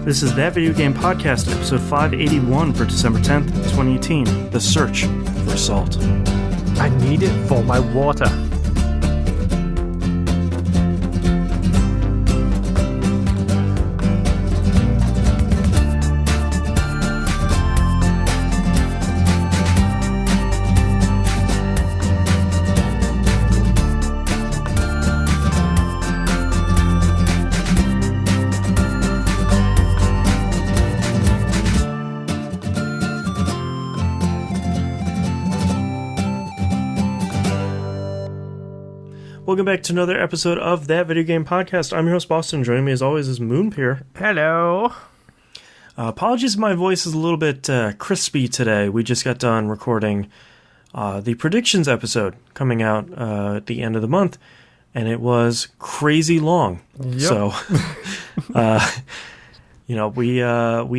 This is That Video Game Podcast, episode 581 for December 10th, 2018, The Search for Salt. I need it for my water. Welcome back to another episode of That Video Game Podcast. I'm your host, Boston. Joining me as always is Vampyr. Hello. Apologies if my voice is a little bit crispy today. We just got done recording the predictions episode coming out at the end of the month, and it was crazy long. Yep. So, we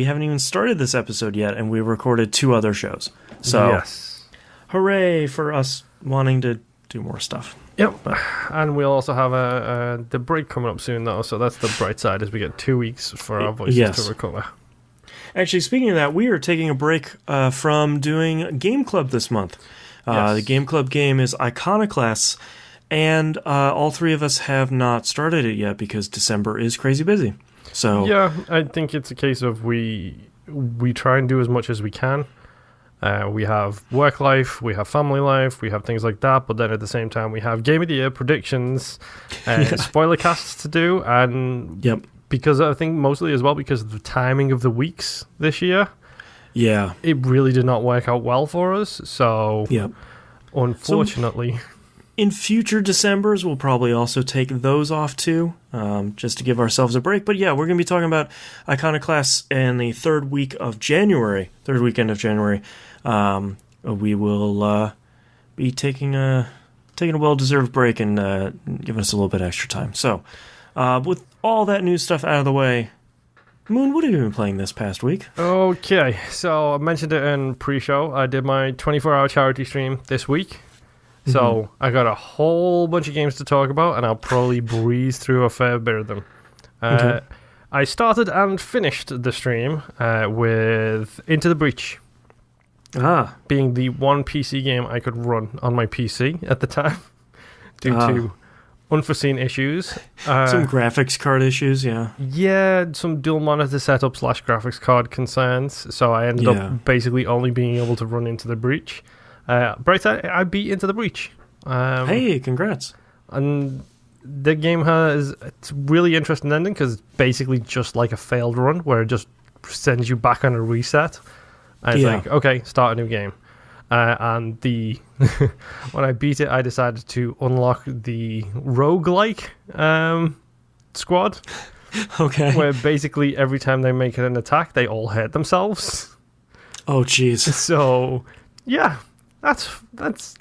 haven't even started this episode yet, and we recorded 2 other shows. So, yes. Hooray for us wanting to do more stuff. Yep, and we'll also have the break coming up soon, though, so that's the bright side, is we get 2 weeks for our voices to recover. Actually, speaking of that, we are taking a break from doing Game Club this month. Yes. The Game Club game is Iconoclasts, and all 3 of us have not started it yet because December is crazy busy. So yeah, I think it's a case of we try and do as much as we can. We have work life, we have family life, we have things like that, but then at the same time we have Game of the Year predictions, spoiler casts to do, and because I think mostly as well because of the timing of the weeks this year, it really did not work out well for us, so unfortunately. So in future Decembers, we'll probably also take those off too, just to give ourselves a break, but yeah, we're going to be talking about Iconoclasts in the third weekend of January. We will be taking a well-deserved break and giving us a little bit extra time. So, with all that new stuff out of the way, Moon, what have you been playing this past week? Okay, so I mentioned it in pre-show. I did my 24-hour charity stream this week. So I got a whole bunch of games to talk about, and I'll probably breeze through a fair bit of them. I started and finished the stream with Into the Breach. Being the one PC game I could run on my PC at the time due to unforeseen issues. Some graphics card issues, Yeah, some dual monitor setup / graphics card concerns. So I ended up basically only being able to run Into the Breach. Bright side, I beat Into the Breach. Hey, congrats. And the game it's really interesting ending because it's basically just like a failed run where it just sends you back on a reset. And it's like, okay, start a new game. And when I beat it, I decided to unlock the roguelike squad. Okay. Where basically every time they make an attack, they all hurt themselves. Oh, jeez. So, yeah, that's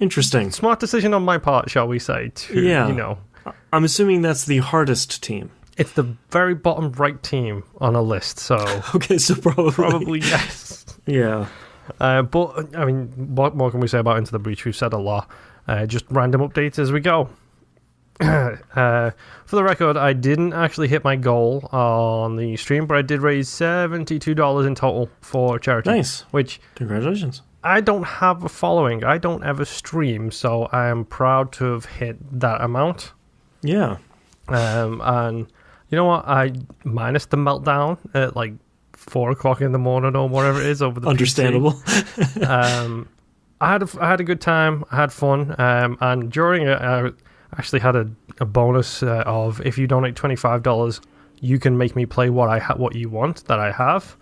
interesting. Smart decision on my part, shall we say? I'm assuming that's the hardest team. It's the very bottom right team on a list, so... Okay, so probably yes. Yeah. But, I mean, what more can we say about Into the Breach? We've said a lot. Just random updates as we go. For the record, I didn't actually hit my goal on the stream, but I did raise $72 in total for charity. Nice. Which... Congratulations. I don't have a following. I don't ever stream, so I am proud to have hit that amount. Yeah. And you know what? I minus the meltdown at like 4 o'clock in the morning or whatever it is over the Understandable. PC. I had a good time. I had fun. And during it, I actually had a bonus of if you donate $25, you can make me play what you want that I have.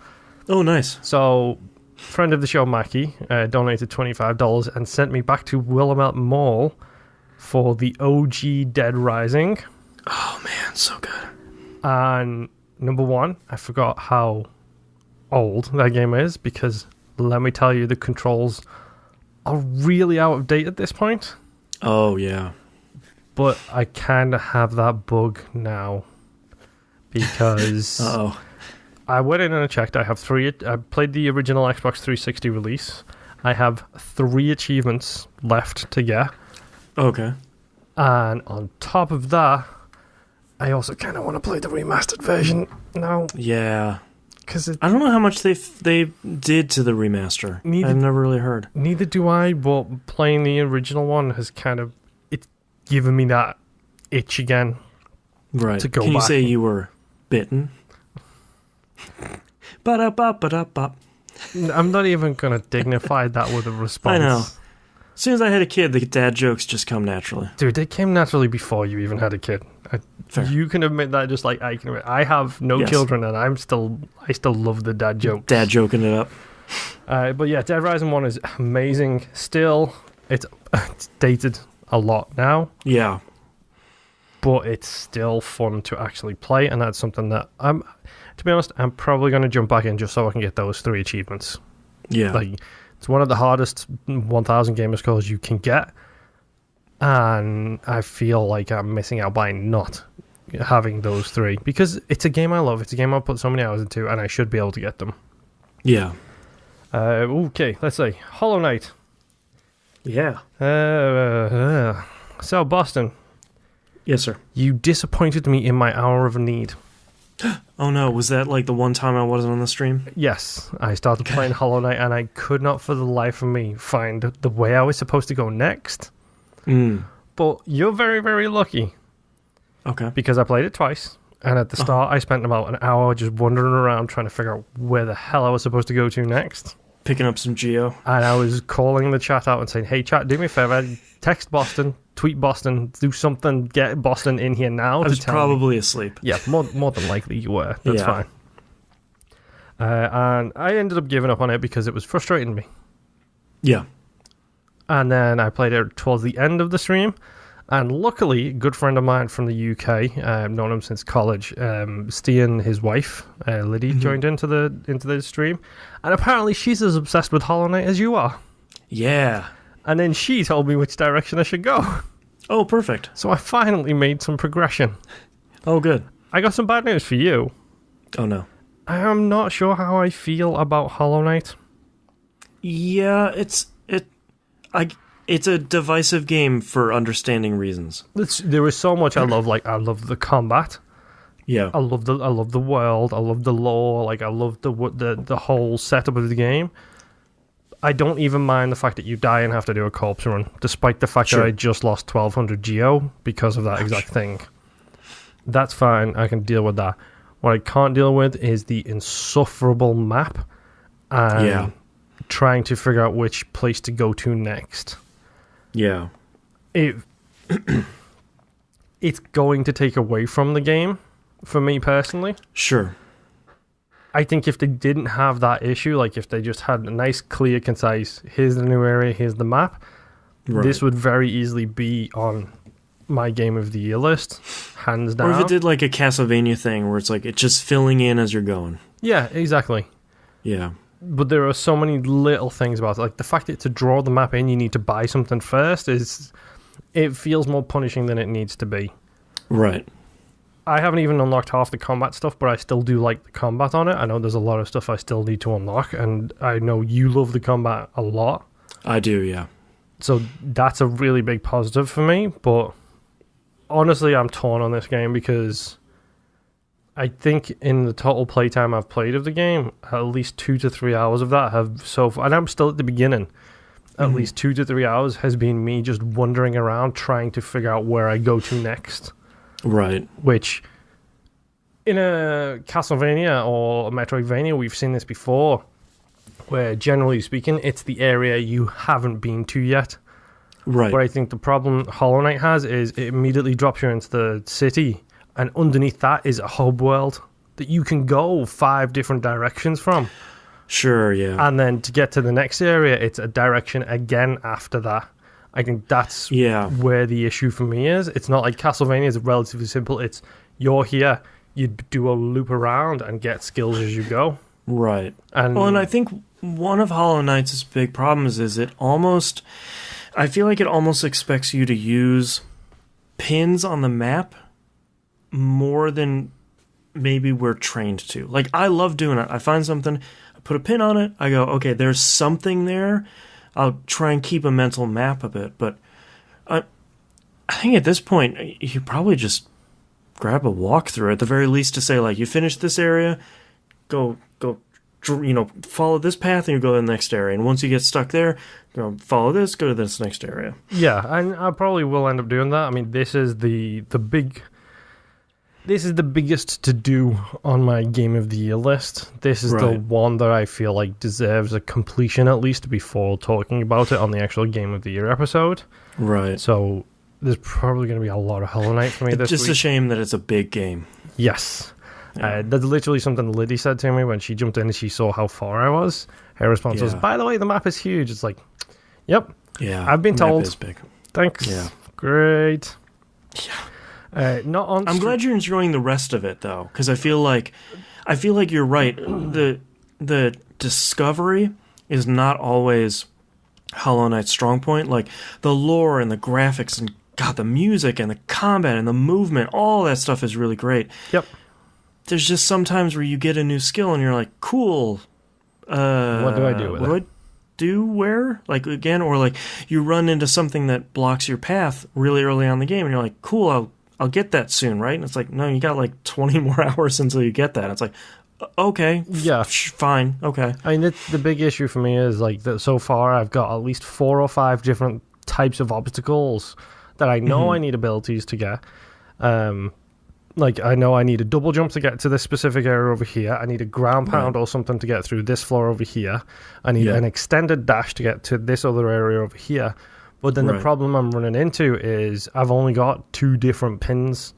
Oh, nice. So, friend of the show, Mackie, donated $25 and sent me back to Willamette Mall for the OG Dead Rising. Oh, man, so good. And number one, I forgot how old that game is because, let me tell you, the controls are really out of date at this point. Oh, yeah. But I kind of have that bug now because I went in and I checked. I have 3. I played the original Xbox 360 release. I have 3 achievements left to get. Okay. And on top of that, I also kind of want to play the remastered version now. Yeah. Because I don't know how much they did to the remaster. I've never really heard. Neither do I, but playing the original one has it's given me that itch again. Right. To go Can you back. say you were bitten? Ba-da-ba-ba-da-ba. I'm not even going to dignify that with a response. I know. As soon as I had a kid, the dad jokes just come naturally. Dude, they came naturally before you even had a kid. Fair. You can admit that just like I can admit. I have no children and I still love the dad jokes. Dad joking it up. But yeah, Dead Rising 1 is amazing. Still, it's dated a lot now. Yeah. But it's still fun to actually play, and that's something that to be honest, I'm probably going to jump back in just so I can get those 3 achievements. Yeah. Like, it's one of the hardest 1,000 gamer scores you can get, and I feel like I'm missing out by not having those 3, because it's a game I love, it's a game I've put so many hours into, and I should be able to get them. Yeah. Okay, let's see. Hollow Knight. Yeah. So, Boston. Yes, sir. You disappointed me in my hour of need. Oh no, was that like the one time I wasn't on the stream? Yes, I started playing Hollow Knight and I could not for the life of me find the way I was supposed to go next. But you're very, very lucky. Okay. Because I played it twice, and at the start I spent about an hour just wandering around trying to figure out where the hell I was supposed to go to next. Picking up some Geo. And I was calling the chat out and saying, hey chat, do me a favor, text Boston, tweet Boston, do something, get Boston in here now. I was probably asleep. Yeah, more than likely you were. That's fine. And I ended up giving up on it because it was frustrating me. Yeah. And then I played it towards the end of the stream. And luckily, a good friend of mine from the UK, I've known him since college, Stian, his wife, Liddy, joined into the stream. And apparently she's as obsessed with Hollow Knight as you are. Yeah. And then she told me which direction I should go. Oh, perfect. So I finally made some progression. Oh, good. I got some bad news for you. Oh, no. I am not sure how I feel about Hollow Knight. Yeah, it's a divisive game for understanding reasons. There is so much I love. Like, I love the combat. Yeah. I love the world. I love the lore. Like, I love the whole setup of the game. I don't even mind the fact that you die and have to do a corpse run, despite the fact that I just lost 1,200 Geo because of that exact thing. That's fine. I can deal with that. What I can't deal with is the insufferable map and trying to figure out which place to go to next. Yeah. It's going to take away from the game, for me personally. Sure. I think if they didn't have that issue, like if they just had a nice, clear, concise, here's the new area, here's the map, this would very easily be on my Game of the Year list, hands down. Or if it did like a Castlevania thing where it's like it's just filling in as you're going. Yeah, exactly. Yeah. But there are so many little things about it. Like the fact that to draw the map in, you need to buy something first, it feels more punishing than it needs to be. Right. I haven't even unlocked half the combat stuff, but I still do like the combat on it. I know there's a lot of stuff I still need to unlock, and I know you love the combat a lot. I do, yeah. So that's a really big positive for me, but honestly, I'm torn on this game because I think in the total playtime I've played of the game, at least 2 to 3 hours of that have so far, and I'm still at the beginning, at least 2 to 3 hours has been me just wandering around trying to figure out where I go to next. Right. Which, in a Castlevania or a Metroidvania, we've seen this before, where generally speaking, it's the area you haven't been to yet. Right. But I think the problem Hollow Knight has is it immediately drops you into the city, and underneath that is a hub world that you can go 5 different directions from. Sure, yeah. And then to get to the next area, it's a direction again after that. I think that's where the issue for me is. It's not like Castlevania is relatively simple. It's you're here, you do a loop around and get skills as you go. Right. And I think one of Hollow Knight's big problems is I feel like it almost expects you to use pins on the map more than maybe we're trained to. Like, I love doing it. I find something, I put a pin on it, I go, okay, there's something there. I'll try and keep a mental map of it, but I think at this point, you probably just grab a walkthrough at the very least to say, like, you finish this area, go, follow this path and you go to the next area. And once you get stuck there, follow this, go to this next area. Yeah, and I probably will end up doing that. I mean, this is the biggest to do on my Game of the Year list. This is the one that I feel like deserves a completion at least before talking about it on the actual Game of the Year episode. Right. So there's probably going to be a lot of Hollow Knight for me this week. It's just a shame that it's a big game. Yes. Yeah. That's literally something Liddy said to me when she jumped in and she saw how far I was. Her response was, by the way, the map is huge. It's like, yep. Yeah. I've been told. Map is big. Thanks. Yeah. Great. Yeah. I'm glad you're enjoying the rest of it, though, because I feel like you're right. The discovery is not always Hollow Knight's strong point. Like, the lore and the graphics and, God, the music and the combat and the movement, all that stuff is really great. Yep. There's just sometimes where you get a new skill and you're like, cool. What do I do with it? What do I do where? Like, again, or like you run into something that blocks your path really early on in the game and you're like, cool, I'll get that soon, right? And it's like, no, you got like 20 more hours until you get that. It's like, okay. Yeah. Fine. Okay. I mean, the big issue for me is like that so far I've got at least 4 or 5 different types of obstacles that I know I need abilities to get. Like, I know I need a double jump to get to this specific area over here. I need a ground pound or something to get through this floor over here. I need an extended dash to get to this other area over here. But then the problem I'm running into is I've only got 2 different pins.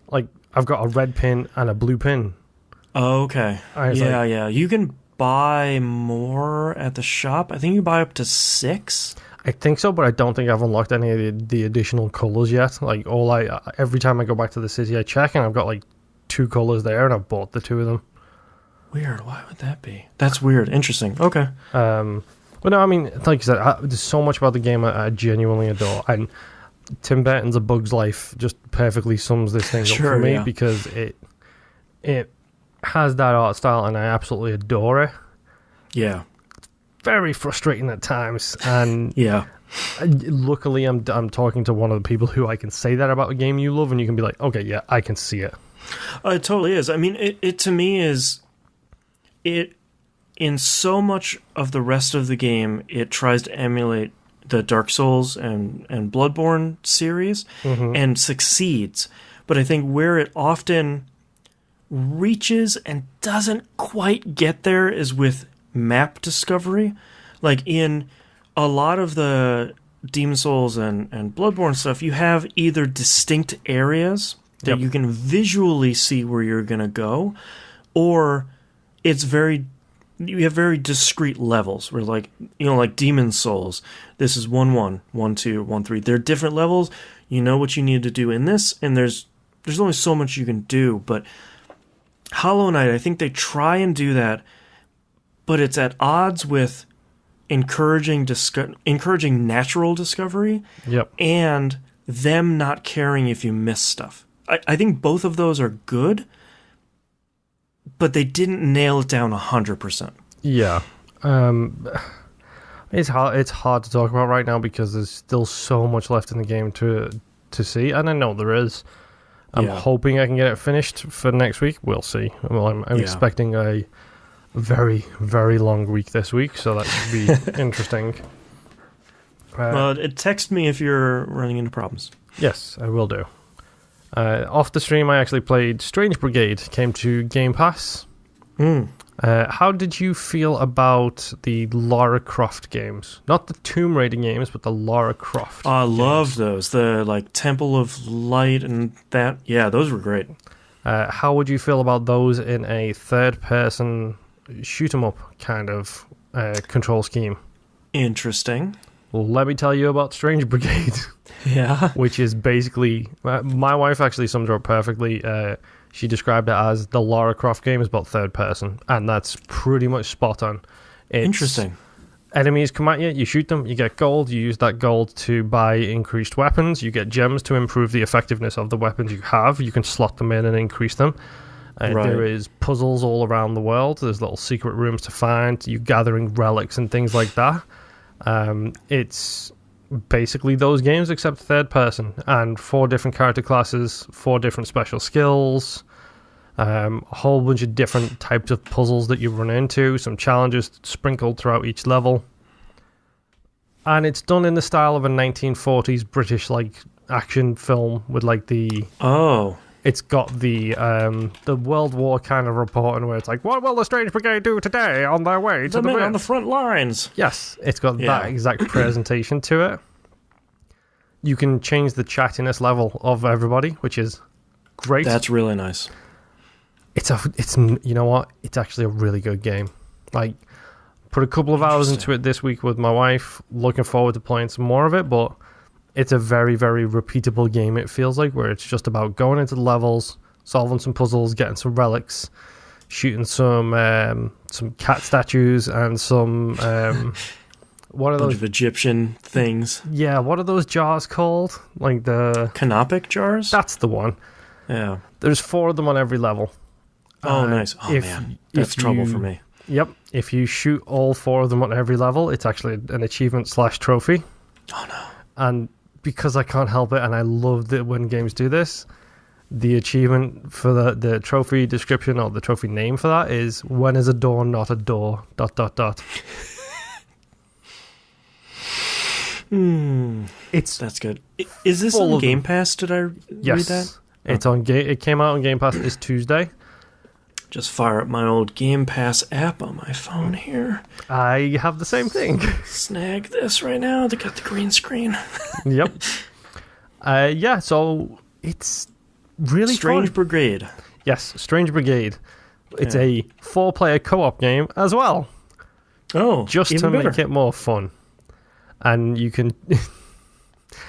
Like, I've got a red pin and a blue pin. Oh, okay. Yeah. You can buy more at the shop. I think you buy up to 6. I think so, but I don't think I've unlocked any of the additional colors yet. Like, every time I go back to the city, I check, and I've got like 2 colors there, and I've bought the 2 of them. Weird. Why would that be? That's weird. Interesting. Okay. But no, I mean, like you said, there's so much about the game I genuinely adore, and Tim Burton's A Bug's Life just perfectly sums this thing up for me because it has that art style, and I absolutely adore it. Yeah. Very frustrating at times, and luckily I'm talking to one of the people who I can say that about a game you love, and you can be like, okay, yeah, I can see it. It totally is. I mean, it to me is it in so much of the rest of the game. It tries to emulate the Dark Souls and Bloodborne series and succeeds, but I think where it often reaches and doesn't quite get there is with map discovery. Like, in a lot of the Demon Souls and Bloodborne stuff, you have either distinct areas that you can visually see where you're going to go, or you have very discrete levels where, like, like Demon Souls, this is 1-1, 1-2, 1-3. They're different levels. You know what you need to do in this, and there's only so much you can do. But Hollow Knight, I think they try and do that, but it's at odds with encouraging natural discovery and them not caring if you miss stuff. I think both of those are good, but they didn't nail it down 100%. Yeah. It's hard to talk about right now because there's still so much left in the game to see, and I know there is. I'm hoping I can get it finished for next week. We'll see. Well, I'm expecting a very, very long week this week, so that should be interesting. Text me if you're running into problems. Yes, I will do. Off the stream, I actually played Strange Brigade, came to Game Pass. How did you feel about the Lara Croft games? Not the Tomb Raider games, but the Lara Croft I games. love those. The, like, Temple of Light and that. Yeah, those were great. How would you feel about those in a third-person shoot-'em-up kind of control scheme? Interesting. Well, let me tell you about Strange Brigade. Yeah. Which is basically... my wife actually summed it up perfectly. She described it as the Lara Croft game is about third person, and that's pretty much spot on. Interesting. Enemies come at you, you shoot them, you get gold, you use that gold to buy increased weapons, you get gems to improve the effectiveness of the weapons you have, you can slot them in and increase them. There is puzzles all around the world, there's little secret rooms to find, you're gathering relics and things like that. It's basically those games except third person, and 4 different character classes, 4 different special skills, a whole bunch of different types of puzzles that you run into, some challenges sprinkled throughout each level. And it's done in the style of a 1940s British like action film with like the it's got the World War kind of reporting where it's like, what will the Strange Brigade do today on their way to the men on the front lines? Yes, it's got that exact presentation to it. You can change the chattiness level of everybody, which is great. That's really nice. It's you know what? It's actually a really good game. Like, put a couple of hours into it this week with my wife. Looking forward to playing some more of it, but it's a very, very repeatable game, it feels like, where it's just about going into the levels, solving some puzzles, getting some relics, shooting some cat statues and some what are those of Egyptian things? Yeah, what are those jars called? Like the canopic jars? That's the one. Yeah. There's 4 of them on every level. Oh, nice. Oh, man. That's trouble for me. Yep. If you shoot all 4 of them on every level, it's actually an achievement/trophy. Oh, no. And because I can't help it, and I love that when games do this, the achievement for the trophy description or the trophy name for that is, when is a door not a door, ... That's good. Is this on Game Pass? Did I read that? It's on It came out on Game Pass this Tuesday. Just fire up my old Game Pass app on my phone here. I have the same thing. Snag this right now. They got the green screen. Yep. Yeah, so it's really Strange fun. Brigade. Yes, Strange Brigade. It's a 4-player co-op game as well. Oh, just to make it more fun. And you can...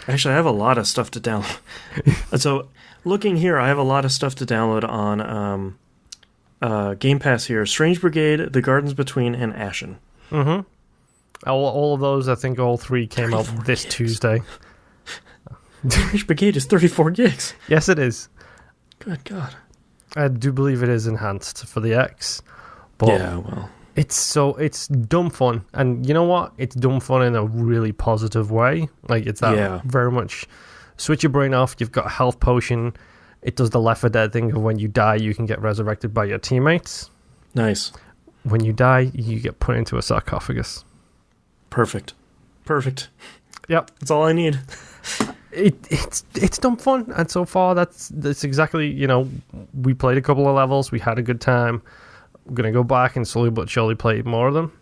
Actually, I have a lot of stuff to download. So, looking here, I have a lot of stuff to download on Game Pass here. Strange Brigade, The Gardens Between, and Ashen. Mm-hmm. All of those, I think all 3 came out this Tuesday. Strange Brigade is 34 gigs. Yes, it is. Good God. I do believe it is enhanced for the X. But yeah, well... It's dumb fun, and you know what? It's dumb fun in a really positive way. Like, it's that very much switch your brain off. You've got a health potion. It does the Left 4 Dead thing of when you die, you can get resurrected by your teammates. Nice. When you die, you get put into a sarcophagus. Perfect. Yep, that's all I need. It's dumb fun, and so far that's exactly, you know, we played a couple of levels. We had a good time. I'm going to go back and slowly but surely play more of them.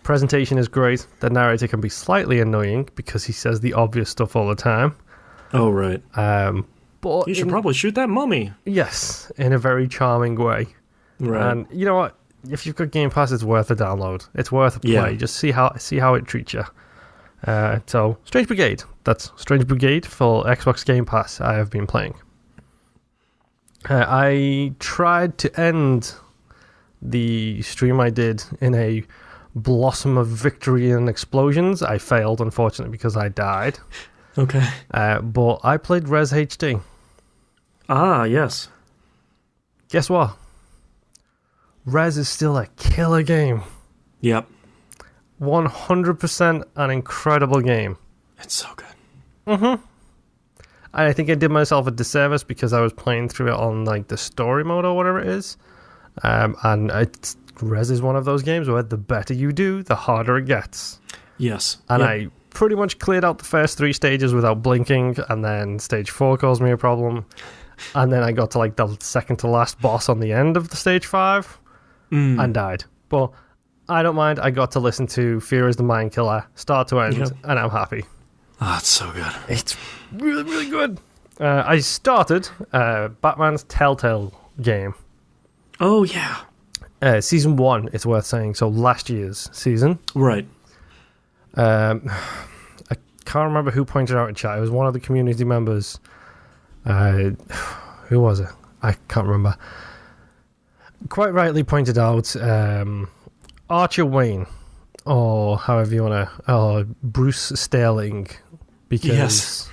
Presentation is great. The narrator can be slightly annoying because he says the obvious stuff all the time. Oh, right. But you should probably shoot that mummy. Yes, in a very charming way. Right. And you know what? If you've got Game Pass, it's worth a download. It's worth a play. Yeah. Just see how it treats you. So, Strange Brigade. That's Strange Brigade for Xbox Game Pass I have been playing. I tried to end the stream I did in a blossom of victory and explosions. I failed, unfortunately, because I died. Okay. But I played Res HD. Ah, yes. Guess what? Res is still a killer game. Yep. 100% an incredible game. It's so good. Mm-hmm. I think I did myself a disservice because I was playing through it on like the story mode or whatever it is. And Res is one of those games where the better you do, the harder it gets. Yes. And I pretty much cleared out the first 3 stages without blinking, and then stage 4 caused me a problem. And then I got to like the second to last boss on the end of the stage 5 and died. But I don't mind. I got to listen to Fear is the Mind Killer start to end, and I'm happy. Oh, it's so good. It's really, really good. I started Batman's TellTale game. Oh, yeah. Season 1, it's worth saying. So last year's season. Right. I can't remember who pointed out in chat. It was one of the community members. Who was it? I can't remember. Quite rightly pointed out Archer Wayne, or however you want to, Bruce Sterling, because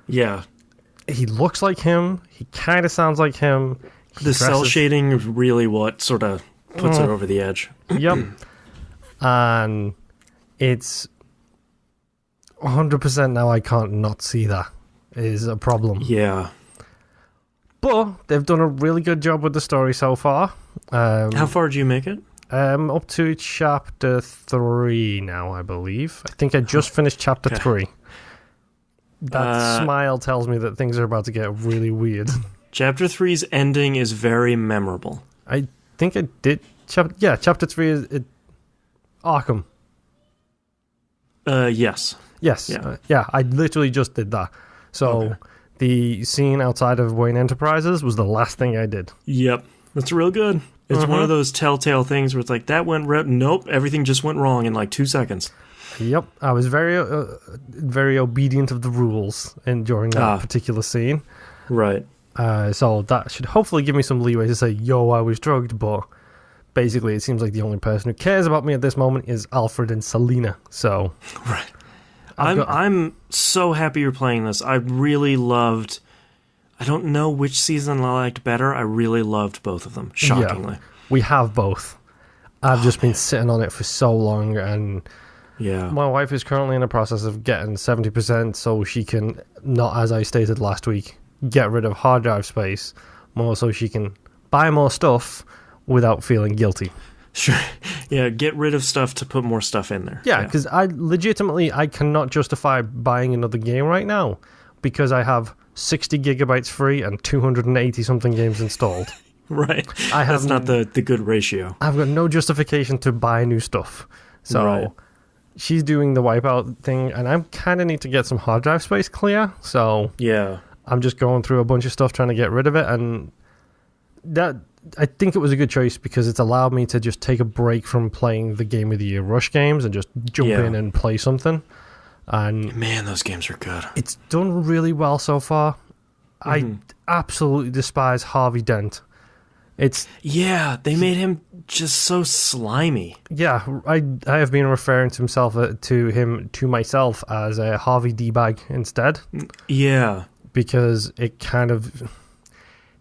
he looks like him. He kind of sounds like him. The cell shading is really what sort of puts it over the edge. Yep. And it's 100% now I can't not see that is a problem. Yeah. But they've done a really good job with the story so far. How far did you make it? Up to chapter 3 now, I believe. I think I just finished chapter 3. That smile tells me that things are about to get really weird. Chapter 3's ending is very memorable. I think I did. Chapter 3 is Arkham. Yes. Yes. Yeah, I literally just did that. So the scene outside of Wayne Enterprises was the last thing I did. Yep. That's real good. It's one of those telltale things where it's like, that went nope, everything just went wrong in like 2 seconds. Yep. I was very obedient of the rules during that particular scene. Right. So that should hopefully give me some leeway to say, yo, I was drugged, but basically it seems like the only person who cares about me at this moment is Alfred and Selena. So right. I'm so happy you're playing this. I really loved... I don't know which season I liked better. I really loved both of them, shockingly. Yeah, we have both. I've just been sitting on it for so long, and my wife is currently in the process of getting 70% so she can, not as I stated last week, get rid of hard drive space, more so she can buy more stuff without feeling guilty. Sure. Yeah, get rid of stuff to put more stuff in there. Yeah, because I cannot justify buying another game right now because I have 60 gigabytes free and 280 something games installed. Right. That's not the good ratio. I've got no justification to buy new stuff. So she's doing the wipeout thing, and I kind of need to get some hard drive space clear. So yeah, I'm just going through a bunch of stuff trying to get rid of it, and that I think it was a good choice because it's allowed me to just take a break from playing the Game of the Year Rush games and just jump in and play something. And man, those games are good. It's done really well so far. I absolutely despise Harvey Dent. They made him just so slimy. Yeah, I have been referring to myself as a Harvey D-bag instead. Yeah, because it kind of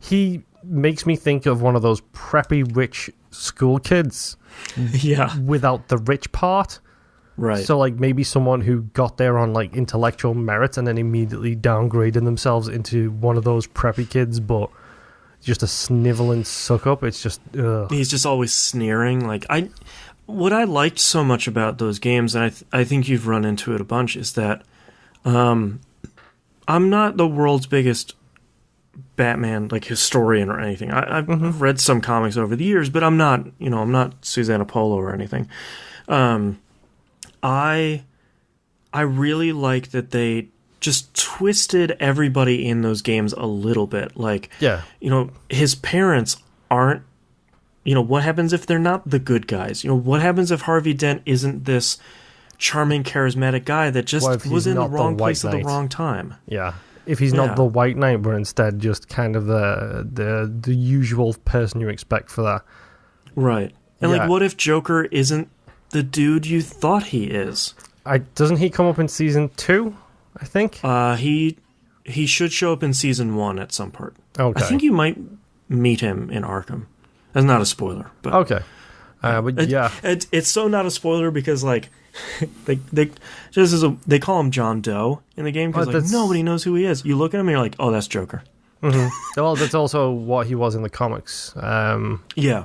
he makes me think of one of those preppy rich school kids. Yeah, without the rich part. Right. So, like, maybe someone who got there on, like, intellectual merit and then immediately downgraded themselves into one of those preppy kids, but just a sniveling suck-up. It's just, ugh. He's just always sneering. Like, what I liked so much about those games, and I think you've run into it a bunch, is that I'm not the world's biggest Batman, like, historian or anything. I've read some comics over the years, but I'm not Susanna Polo or anything. I really like that they just twisted everybody in those games a little bit. Like, his parents aren't, what happens if they're not the good guys? What happens if Harvey Dent isn't this charming, charismatic guy that just was in the wrong place at the wrong time? Yeah. If he's not the White Knight, but instead just kind of the usual person you expect for that. Right. And, like, what if Joker isn't the dude you thought he is? Doesn't he come up in season 2, I think? He should show up in season 1 at some part. Okay. I think you might meet him in Arkham. That's not a spoiler. But okay. But yeah. It's so not a spoiler because, like, they call him John Doe in the game because nobody knows who he is. You look at him and you're like, oh, that's Joker. Well, that's also what he was in the comics. Yeah.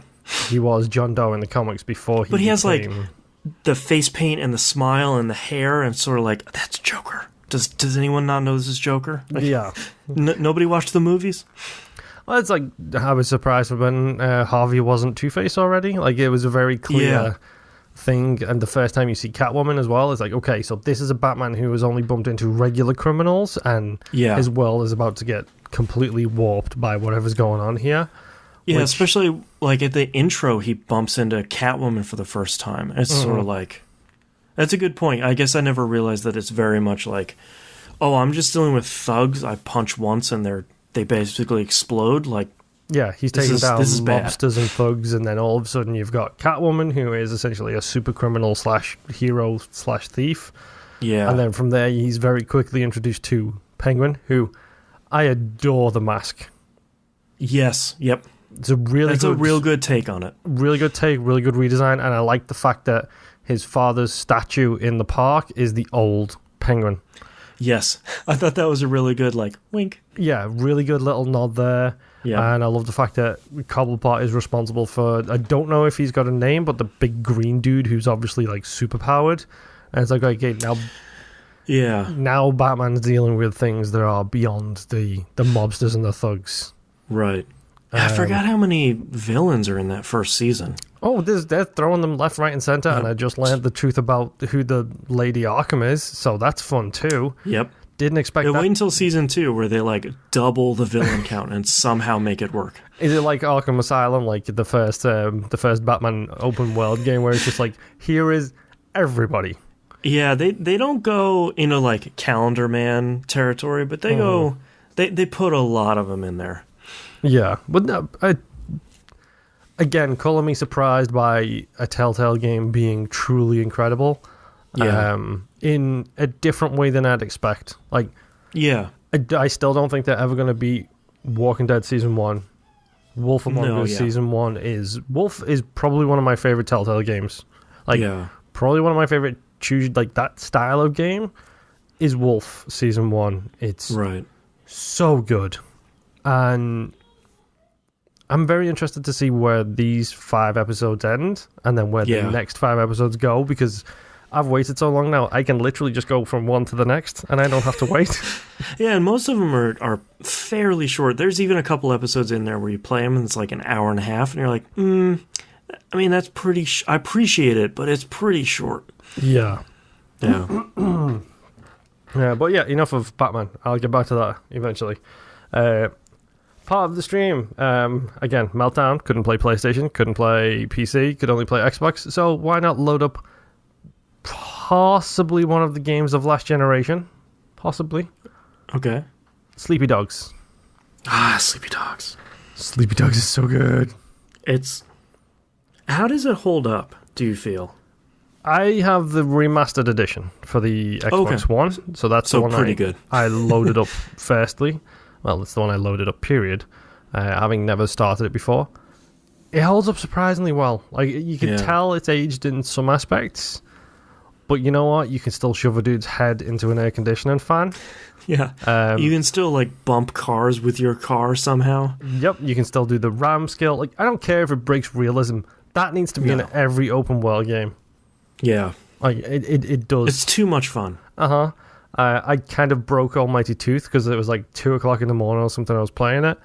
He was John Doe in the comics before he But he has, like, the face paint and the smile and the hair and sort of like, that's Joker. Does anyone not know this is Joker? Like, yeah. Nobody watched the movies? Well, it's like, I was surprised when Harvey wasn't Two-Face already. Like, it was a very clear thing. And the first time you see Catwoman as well, it's like, okay, so this is a Batman who has only bumped into regular criminals and his world is about to get completely warped by whatever's going on here. Yeah, especially, like, at the intro, he bumps into Catwoman for the first time. It's sort of like... That's a good point. I guess I never realized that it's very much like, oh, I'm just dealing with thugs. I punch once and they basically explode. Like, yeah, he's taking down mobsters and thugs, and then all of a sudden you've got Catwoman, who is essentially a super criminal / hero / thief. Yeah. And then from there, he's very quickly introduced to Penguin, who I adore the mask. Yes. Yep. It's a real good take on it. Really good take, really good redesign, and I like the fact that his father's statue in the park is the old penguin. Yes. I thought that was a really good, wink. Yeah, really good little nod there. Yeah. And I love the fact that Cobblepot is responsible for, I don't know if he's got a name, but the big green dude who's obviously super powered. And it's okay, now Batman's dealing with things that are beyond the mobsters and the thugs. Right. I forgot how many villains are in that first season. Oh, they're throwing them left, right, and center, and I just learned the truth about who the Lady Arkham is, so that's fun too. Yep. Didn't expect that. Wait until season 2 where they double the villain count and somehow make it work. Is it like Arkham Asylum, like the first Batman open world game where it's just here is everybody? Yeah, they don't go into Calendar Man territory, but they go. They put a lot of them in there. Yeah, but no, again, calling me surprised by a TellTale game being truly incredible. Yeah. In a different way than I'd expect. Yeah. I still don't think they're ever going to beat Walking Dead Season 1. Wolf Among Us Season 1 is... Wolf is probably one of my favorite TellTale games. Probably one of my favorite that style of game is Wolf Season 1. It's so good. And I'm very interested to see where these 5 episodes end and then where the next 5 episodes go, because I've waited so long now, I can literally just go from one to the next and I don't have to wait. Yeah, and most of them are fairly short. There's even a couple episodes in there where you play them and it's an hour and a half and you're like, I mean, that's pretty... I appreciate it, but it's pretty short. Yeah. Yeah. Yeah, but yeah, enough of Batman. I'll get back to that eventually. Part of the stream, again, Meltdown, couldn't play PlayStation, couldn't play PC, could only play Xbox, so why not load up possibly one of the games of last generation? Possibly. Okay. Sleepy Dogs. Sleepy Dogs. Sleepy Dogs is so good. How does it hold up, do you feel? I have the remastered edition for the Xbox One, so that's the one pretty good. I loaded up firstly. Well, it's the one I loaded up, period, having never started it before. It holds up surprisingly well. You can tell it's aged in some aspects, but you know what? You can still shove a dude's head into an air conditioning fan. Yeah. You can still, bump cars with your car somehow. Yep, you can still do the ram skill. I don't care if it breaks realism. That needs to be in every open world game. Yeah. It does. It's too much fun. Uh-huh. I kind of broke Almighty Tooth because it was 2 o'clock in the morning or something I was playing it.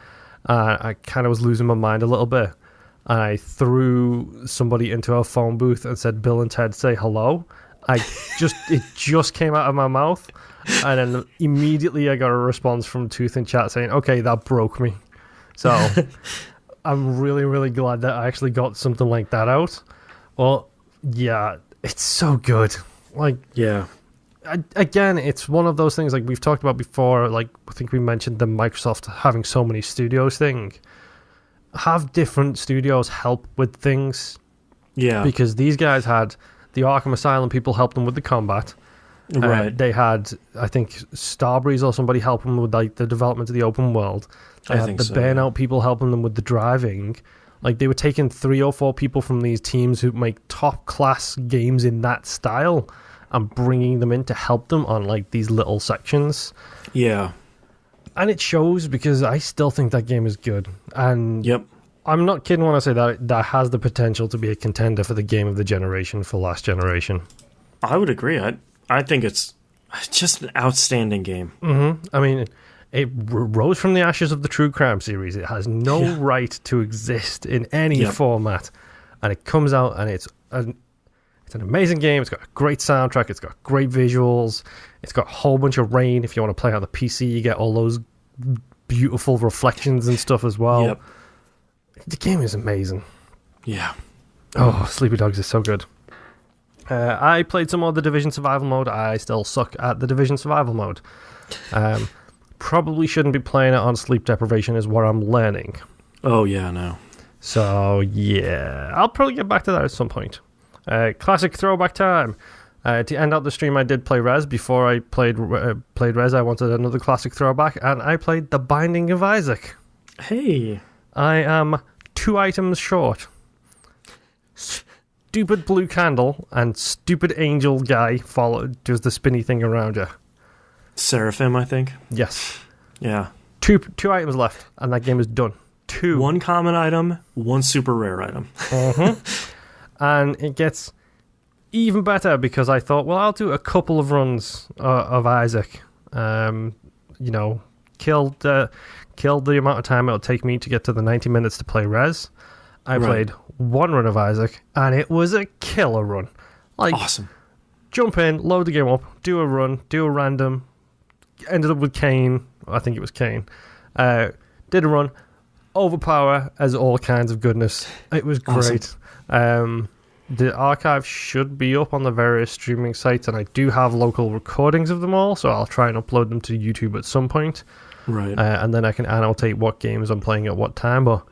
I kind of was losing my mind a little bit. I threw somebody into a phone booth and said, Bill and Ted say hello. It just came out of my mouth. And then immediately I got a response from Tooth in chat saying, okay, that broke me. So I'm really, really glad that I actually got something like that out. Well, yeah, it's so good. Yeah. Again, it's one of those things we've talked about before. I think we mentioned the Microsoft having so many studios thing. Have different studios help with things. Yeah. Because these guys had the Arkham Asylum people help them with the combat. Right. They had, I think, Starbreeze or somebody helping them with the development of the open world. They had the Burnout people helping them with the driving. They were taking 3 or 4 people from these teams who make top class games in that style and bringing them in to help them on these little sections. Yeah. And it shows because I still think that game is good. And I'm not kidding when I say that has the potential to be a contender for the game of the generation for last generation. I would agree. I think it's just an outstanding game. Mm-hmm. I mean, it rose from the ashes of the True Crime series. It has no right to exist in any format. And it comes out and it's an amazing game. It's got a great soundtrack. It's got great visuals. It's got a whole bunch of rain. If you want to play on the PC, you get all those beautiful reflections and stuff as well. Yep. The game is amazing. Yeah. Oh, Sleepy Dogs is so good. I played some more of the Division Survival Mode. I still suck at the Division Survival Mode. Probably shouldn't be playing it on sleep deprivation is what I'm learning. Oh, yeah, no. So, yeah. I'll probably get back to that at some point. Classic throwback time. To end out the stream, I did play Rez. Before I played Rez, I wanted another classic throwback, and I played The Binding of Isaac. Hey. I am 2 items short. stupid blue candle and stupid angel guy does the spinny thing around you. Seraphim, I think. Yes. Yeah. Two items left, and that game is done. 2. One common item, one super rare item. And it gets even better because I thought, well, I'll do a couple of runs of Isaac. Killed the amount of time it'll take me to get to the 90 minutes to play Res. I played one run of Isaac, and it was a killer run. Awesome. Jump in, load the game up, do a run, do a random. Ended up with Kane. I think it was Kane. Did a run. Overpower as all kinds of goodness. It was great. Awesome. The archive should be up on the various streaming sites, and I do have local recordings of them all, so I'll try and upload them to YouTube at some point. Right. And then I can annotate what games I'm playing at what time. But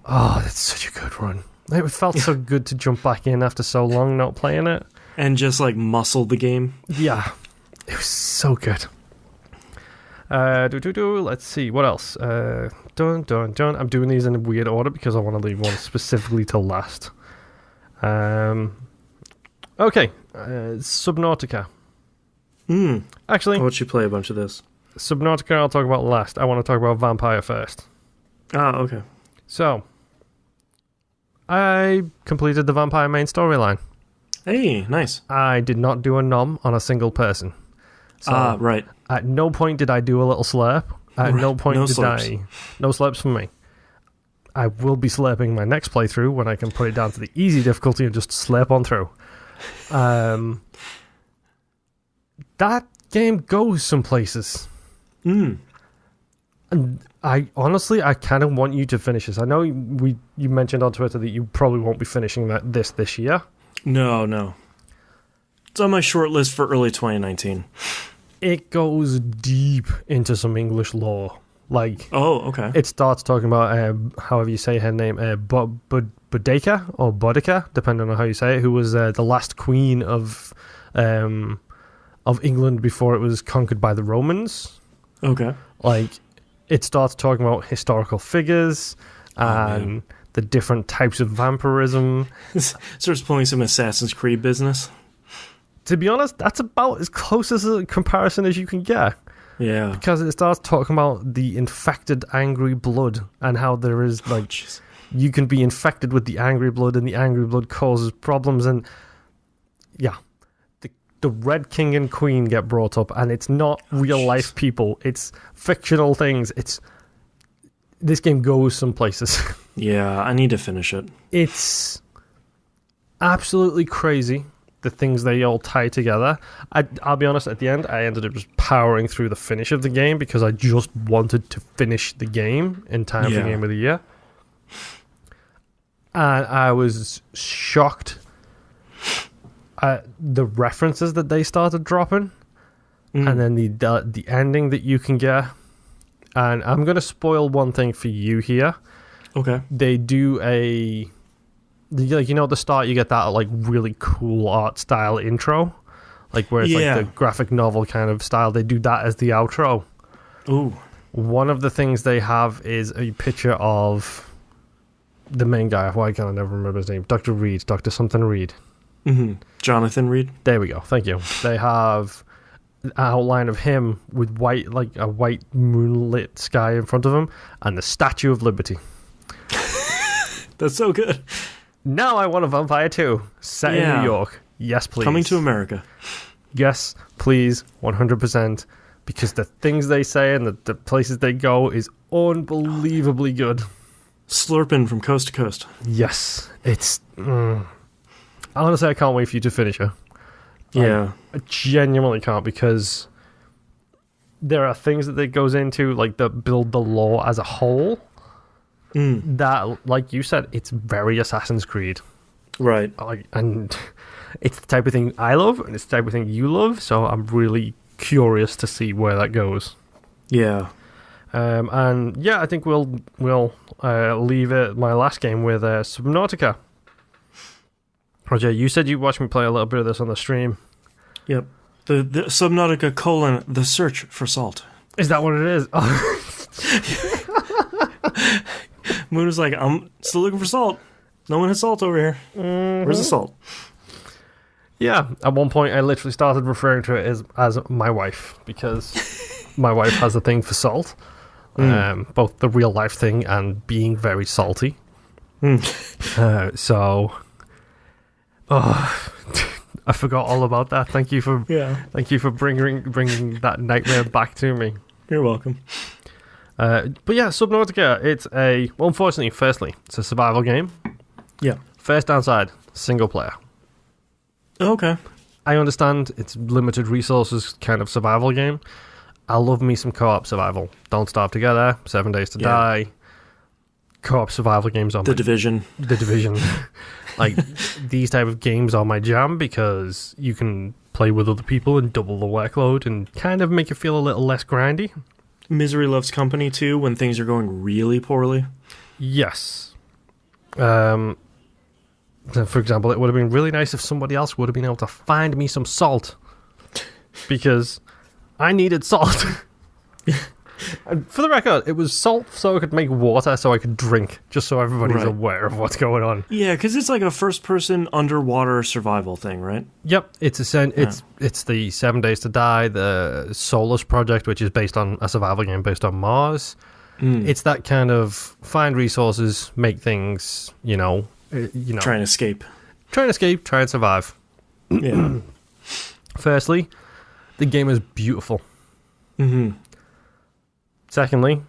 that's such a good run. It felt so good to jump back in after so long not playing it. And just muscle the game. Yeah. It was so good. Let's see. What else? I'm doing these in a weird order because I want to leave one specifically till last. Okay. Subnautica. Actually, I'll let you play a bunch of this. Subnautica I'll talk about last. I want to talk about Vampyr first. Okay. So, I completed the Vampyr main storyline. Hey, nice. I did not do a nom on a single person. So, right. At no point did I do a little slurp. At no point no did slurps. No slurps for me. I will be slurping my next playthrough when I can put it down to the easy difficulty and just slurp on through. That game goes some places. And I kind of want you to finish this. I know you mentioned on Twitter that you probably won't be finishing this year. No. It's on my short list for early 2019. It goes deep into some English lore. Okay. It starts talking about, however you say her name, Boudica or Boudica, depending on how you say it, who was the last queen of England before it was conquered by the Romans. Okay. It starts talking about historical figures and the different types of vampirism. Starts pulling some Assassin's Creed business. To be honest, that's about as close as a comparison as you can get. Yeah. Because it starts talking about the infected angry blood and how there is, you can be infected with the angry blood and the angry blood causes problems. And, yeah, the Red King and Queen get brought up, and it's not real-life people. It's fictional things. This game goes some places. Yeah, I need to finish it. It's absolutely crazy, the things they all tie together. I'll be honest, at the end, I ended up just powering through the finish of the game because I just wanted to finish the game in time for Game of the Year. And I was shocked at the references that they started dropping. And then the ending that you can get. And I'm going to spoil one thing for you here. Okay. They do at the start you get that really cool art style intro, where it's the graphic novel kind of style. They do that as the outro. Ooh. One of the things they have is a picture of the main guy. Why can't I never remember his name? Dr. Reed, Dr. something Reed. Jonathan Reed. There we go. Thank you. They have an outline of him with white, a white moonlit sky in front of him, and the Statue of Liberty. That's so good. Now I want a Vampyr 2 set in New York. Yes, please. Coming to America. Yes, please, 100%. Because the things they say and the places they go is unbelievably good. Slurping from coast to coast. Yes, it's... Honestly, I can't wait for you to finish it. Yeah. I genuinely can't, because there are things that it goes into, that build the lore as a whole, that, like you said, it's very Assassin's Creed. Right. And it's the type of thing I love, and it's the type of thing you love, so I'm really curious to see where that goes. Yeah. I think we'll leave it, my last game, with Subnautica. Roger, you said you watched me play a little bit of this on the stream. Yep. The Subnautica : The Search for Salt. Is that what it is? Moon was like, I'm still looking for salt. No one has salt over here. Mm-hmm. Where's the salt? Yeah, at one point I literally started referring to it as my wife, because my wife has a thing for salt. Both the real life thing and being very salty. So, I forgot all about that. Thank you for bringing that nightmare back to me. You're welcome. But yeah, Subnautica. It's unfortunately, firstly, it's a survival game. Yeah. First downside, single player. Okay. I understand it's limited resources kind of survival game. I love me some co-op survival. Don't Starve Together, 7 Days to Die. Co-op survival games are The Division. The Division. Like, these type of games are my jam because you can play with other people and double the workload and kind of make it feel a little less grindy. Misery loves company, too, when things are going really poorly. Yes. For example, it would have been really nice if somebody else would have been able to find me some salt. Because I needed salt. And for the record, it was salt so I could make water so I could drink, just so everybody's aware of what's going on. Yeah, because it's like a first-person underwater survival thing, right? Yep, it's the 7 Days to Die, the Solus project, which is based on a survival game based on Mars. It's that kind of find resources, make things, try and escape, try and survive. Yeah. Firstly, the game is beautiful. Mm-hmm. Secondly,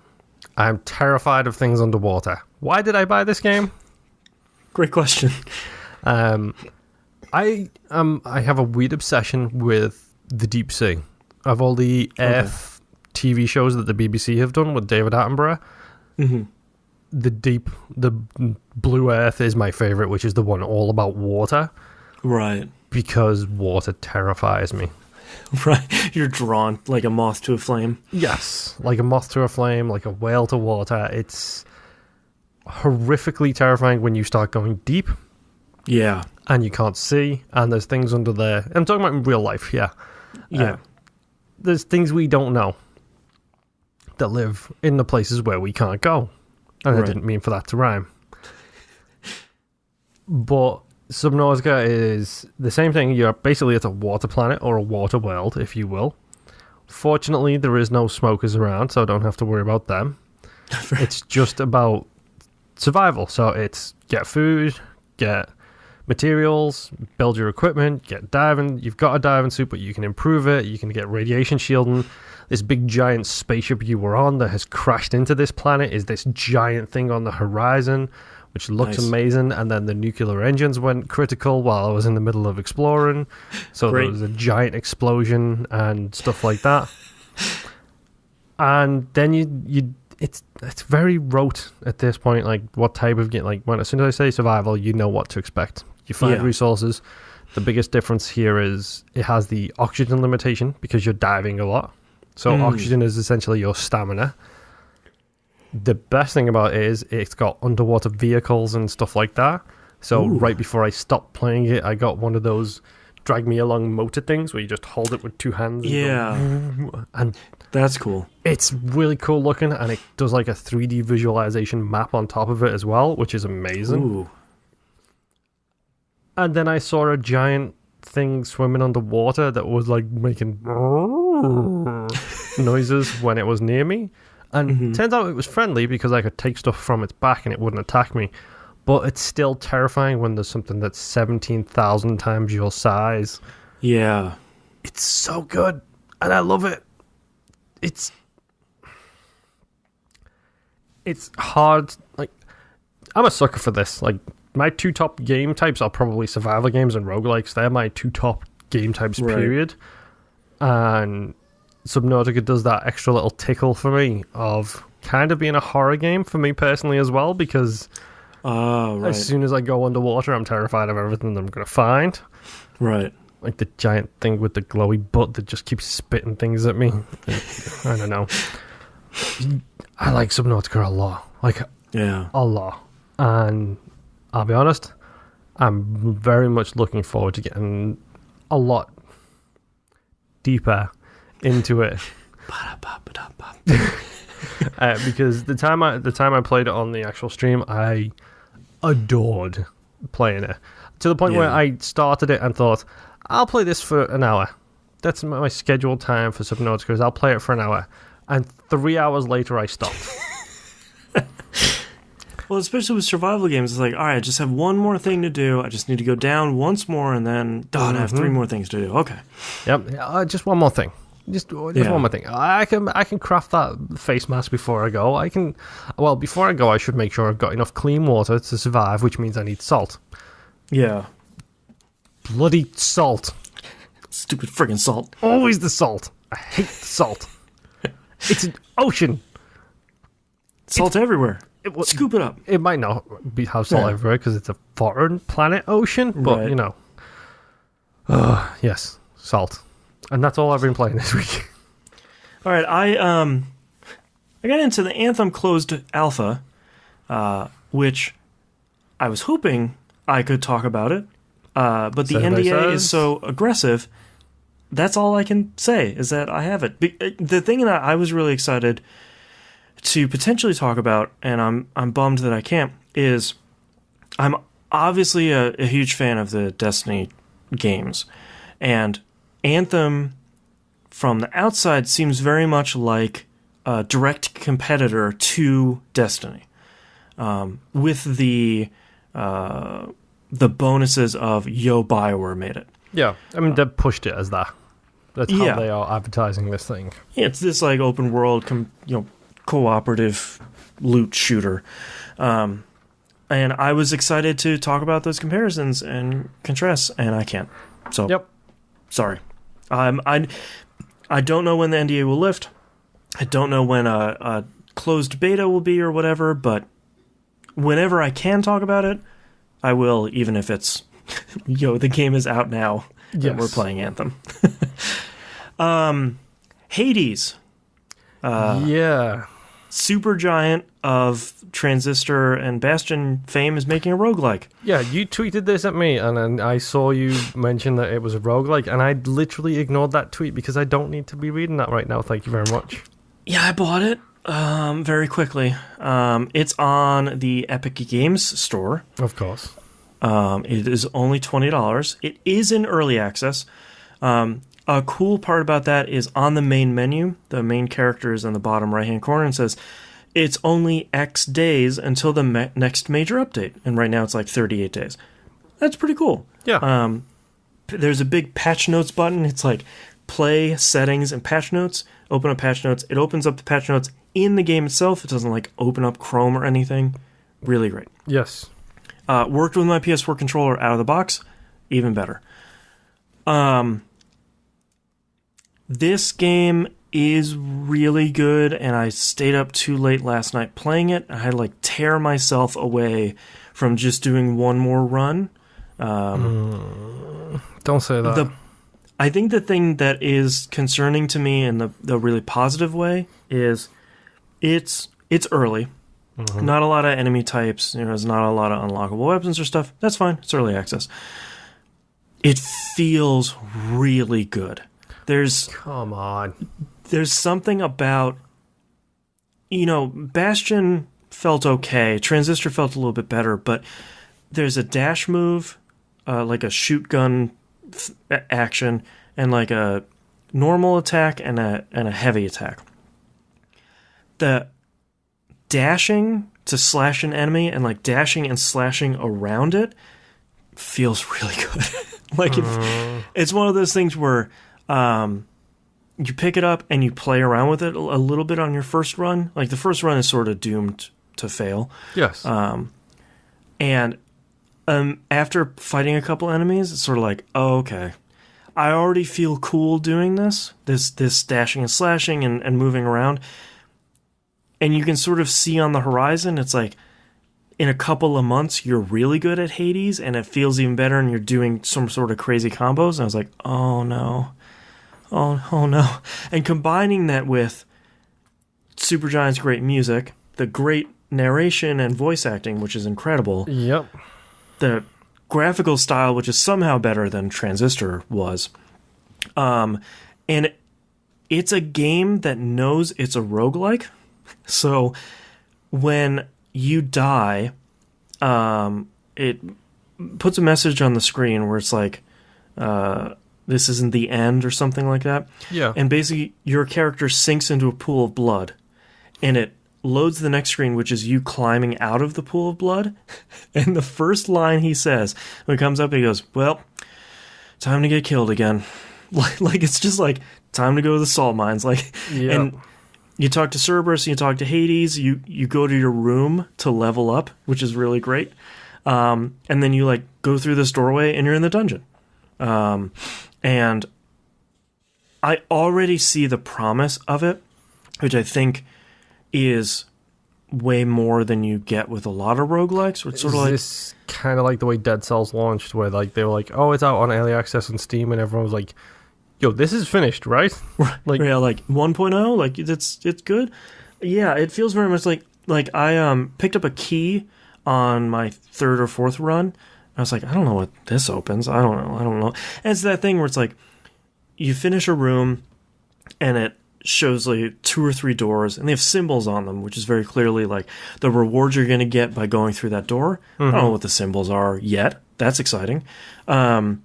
I'm terrified of things underwater. Why did I buy this game? Great question. I have a weird obsession with the deep sea. Of all the Earth TV shows that the BBC have done with David Attenborough, the Blue Earth is my favorite, which is the one all about water. Right. Because water terrifies me. Right. You're drawn like a moth to a flame. Yes. Like a moth to a flame, like a whale to water. It's horrifically terrifying when you start going deep. Yeah. And you can't see, and there's things under there. I'm talking about in real life, yeah. Yeah. There's things we don't know that live in the places where we can't go. And I didn't mean for that to rhyme. But Subnautica is the same thing. It's a water planet or a water world, if you will. Fortunately, there is no smokers around, so I don't have to worry about them. It's just about survival. So it's get food, get materials, build your equipment, get diving. You've got a diving suit, but you can improve it. You can get radiation shielding. This big giant spaceship you were on that has crashed into this planet is this giant thing on the horizon, which looks amazing. And then the nuclear engines went critical while I was in the middle of exploring. So there was a giant explosion and stuff like that. And then it's very rote at this point. Like, what type of game? Like, as soon as I say survival, you know what to expect. You find resources. The biggest difference here is it has the oxygen limitation because you're diving a lot. So oxygen is essentially your stamina. The best thing about it is it's got underwater vehicles and stuff like that. So right before I stopped playing it, I got one of those drag me along motor things where you just hold it with two hands. And that's cool. It's really cool looking, and it does like a 3D visualization map on top of it as well, which is amazing. Ooh. And then I saw a giant thing swimming underwater that was like making noises when it was near me. And turns out it was friendly because I could take stuff from its back and it wouldn't attack me. But it's still terrifying when there's something that's 17,000 times your size. Yeah. It's so good. And I love it. It's hard. Like, I'm a sucker for this. Like, my two top game types are probably survival games and roguelikes. They're my two top game types, period. And Subnautica does that extra little tickle for me of kind of being a horror game for me personally as well, because as soon as I go underwater, I'm terrified of everything that I'm going to find. Right. Like the giant thing with the glowy butt that just keeps spitting things at me. I don't know. I like Subnautica a lot. Like, a lot. And I'll be honest, I'm very much looking forward to getting a lot deeper into it. Because the time I played it on the actual stream, I adored playing it. To the point where I started it and thought, I'll play this for an hour. That's my scheduled time for Subnautica, is I'll play it for an hour. And 3 hours later, I stopped. Well, especially with survival games, it's like, all right, I just have one more thing to do. I just need to go down once more, and then, I have 3 more things to do. Okay. Yep, just one more thing. Just one more thing. I can craft that face mask before I go. Before I go, I should make sure I've got enough clean water to survive, which means I need salt. Yeah. Bloody salt. Stupid friggin' salt. Always the salt. I hate the salt. It's an ocean. Salt everywhere. Scoop it up. It might not have salt everywhere because it's a foreign planet ocean, but you know. Yes, salt. And that's all I've been playing this week. All right, I got into the Anthem closed alpha, which I was hoping I could talk about it, but the NDA is so aggressive. That's all I can say is that I have it. The thing that I was really excited to potentially talk about, and I'm bummed that I can't, is I'm obviously a huge fan of the Destiny games, and Anthem from the outside seems very much like a direct competitor to Destiny, with the bonuses of BioWare made it. Yeah, I mean, they pushed it as that. That's how they are advertising this thing. Yeah, it's this like open world, cooperative loot shooter, and I was excited to talk about those comparisons and contrasts, and I can't. So, sorry. I don't know when the NDA will lift. I don't know when a closed beta will be or whatever, but whenever I can talk about it, I will, even if it's, the game is out now and we're playing Anthem. Hades. Supergiant of Transistor and Bastion fame is making a roguelike. Yeah, you tweeted this at me, and then I saw you mention that it was a roguelike, and I literally ignored that tweet because I don't need to be reading that right now. Thank you very much. Yeah, I bought it very quickly. It's on the Epic Games store. Of course. It is only $20. It is in early access. A cool part about that is on the main menu, the main character is in the bottom right-hand corner and says, it's only X days until the next major update. And right now it's like 38 days. That's pretty cool. Yeah. There's a big patch notes button. It's like play, settings, and patch notes. Open up patch notes. It opens up the patch notes in the game itself. It doesn't like open up Chrome or anything. Really great. Yes. Worked with my PS4 controller out of the box. Even better. This game is really good, and I stayed up too late last night playing it. I had to tear myself away from just doing one more run. Don't say that. I think the thing that is concerning to me in the really positive way is it's early. Mm-hmm. Not a lot of enemy types. There's not a lot of unlockable weapons or stuff. That's fine. It's early access. It feels really good. Come on. There's something about, Bastion felt okay. Transistor felt a little bit better, but there's a dash move, like a shoot gun action, and like a normal attack and a heavy attack. The dashing to slash an enemy and dashing and slashing around it feels really good. It's one of those things where you pick it up and you play around with it a little bit on your first run. The first run is sort of doomed to fail. Yes. And after fighting a couple enemies, it's sort of like, oh, okay. I already feel cool doing this dashing and slashing and moving around. And you can sort of see on the horizon, it's like, in a couple of months, you're really good at Hades, and it feels even better, and you're doing some sort of crazy combos. And I was like, oh, no. Oh no. And combining that with Supergiant's great music, the great narration and voice acting, which is incredible. Yep. The graphical style, which is somehow better than Transistor was. And it's a game that knows it's a roguelike. So when you die, it puts a message on the screen where it's like, this isn't the end or something like that. Yeah. And basically, your character sinks into a pool of blood, and it loads the next screen, which is you climbing out of the pool of blood. And the first line he says when it comes up, he goes, "Well, time to get killed again." Like it's just like time to go to the salt mines. Like, Yeah. and you talk to Cerberus, you talk to Hades, you go to your room to level up, which is really great. And then you like go through this doorway and you're in the dungeon. And I already see the promise of it, which I think is way more than you get with a lot of roguelikes. Where it's sort of like this kind of like the way Dead Cells launched, where like they were like, "Oh, it's out on early access on Steam," and everyone was like, "Yo, this is finished, right?" like 1.0, like it's good. Yeah, it feels very much like I picked up a key on my third or fourth run. I was like, I don't know what this opens. I don't know. And it's that thing where it's like you finish a room and it shows like 2 or 3 doors and they have symbols on them, which is very clearly like the rewards you're going to get by going through that door. I don't know what the symbols are yet. That's exciting. But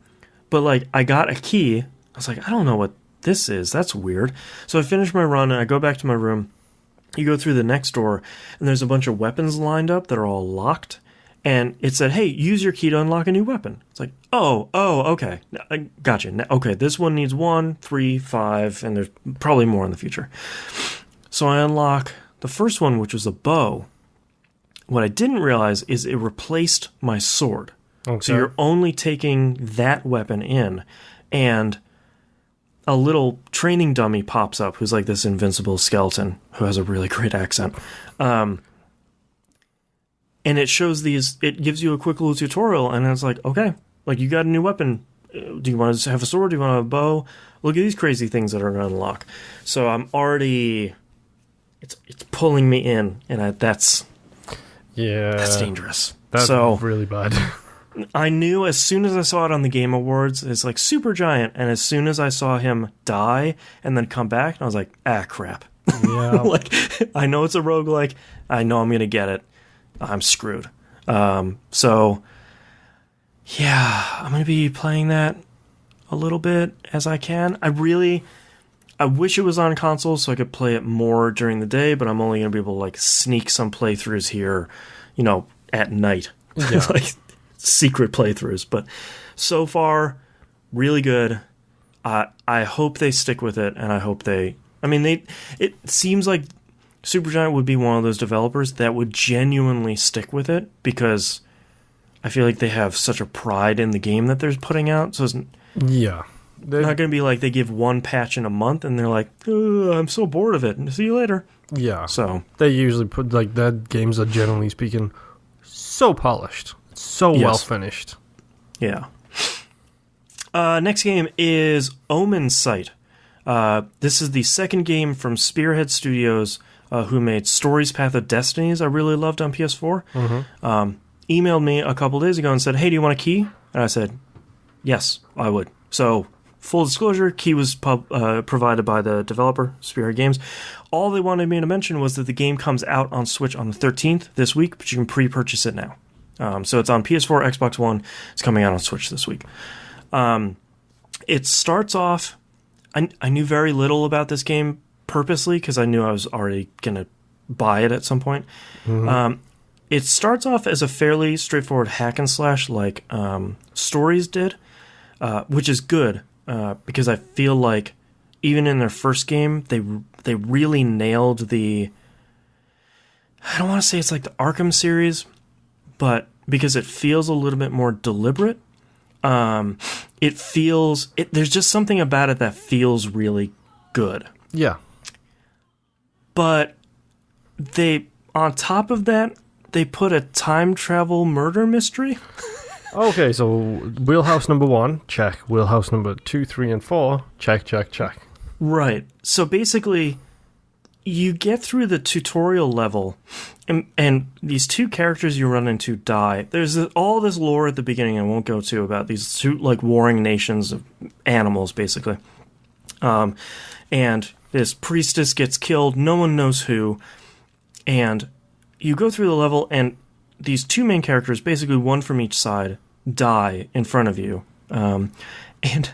like I got a key. I was like, I don't know what this is. That's weird. So I finish my run and I go back to my room. You go through the next door and there's a bunch of weapons lined up that are all locked. And it said, "Hey, use your key to unlock a new weapon." It's like, oh, okay. I gotcha. Okay, this one needs 1, 3, 5, and there's probably more in the future. So I unlock the first one, which was a bow. What I didn't realize is it replaced my sword. Okay. So you're only taking that weapon in, and a little training dummy pops up who's like this invincible skeleton who has a really great accent. And it shows it gives you a quick little tutorial, and it's like, okay, like you got a new weapon. Do you want to have a sword? Do you want to have a bow? Look at these crazy things that are going to unlock. So I'm already, it's pulling me in, and that's dangerous. That's so really bad. I knew as soon as I saw it on the Game Awards, it's like Supergiant, and as soon as I saw him die and then come back, I was like, crap. Yeah. Like, I know it's a roguelike. I know I'm going to get it. I'm screwed. So, yeah, I'm going to be playing that a little bit as I can. I wish it was on console so I could play it more during the day, but I'm only going to be able to like sneak some playthroughs here, at night. Yeah. Like secret playthroughs. But so far, really good. I hope they stick with it, and I hope it seems like Supergiant would be one of those developers that would genuinely stick with it, because I feel like they have such a pride in the game that they're putting out. So it's Yeah. not going to be like they give one patch in a month and they're like, I'm so bored of it. See you later. Yeah. So they usually put like their games are generally speaking so polished, so well finished. Yeah. Next game is Omensight. This is the second game from Spearhead Studios, who made Stories Path of Destinies I really loved on PS4. Emailed me a couple days ago and said, "Hey, do you want a key?" And I said, yes, I would. So, full disclosure, key was provided by the developer, Spearhead Games. All they wanted me to mention was that the game comes out on Switch on the 13th this week, but you can pre-purchase it now. So it's on PS4, Xbox One. It's coming out on Switch this week. It starts off... I knew very little about this game purposely because I knew I was already going to buy it at some point. It starts off as a fairly straightforward hack and slash like Stories did, which is good because I feel like even in their first game, they really nailed the... I don't want to say it's like the Arkham series, but because it feels a little bit more deliberate. There's just something about it that feels really good. Yeah. But on top of that, they put a time travel murder mystery. Okay, so wheelhouse number 1, check. Wheelhouse number 2, 3, and 4, check. Right. So basically, you get through the tutorial level, and these two characters you run into die. There's all this lore at the beginning I won't go to about these two like warring nations of animals, basically. And this priestess gets killed. No one knows who. And you go through the level, and these two main characters, basically one from each side, die in front of you. And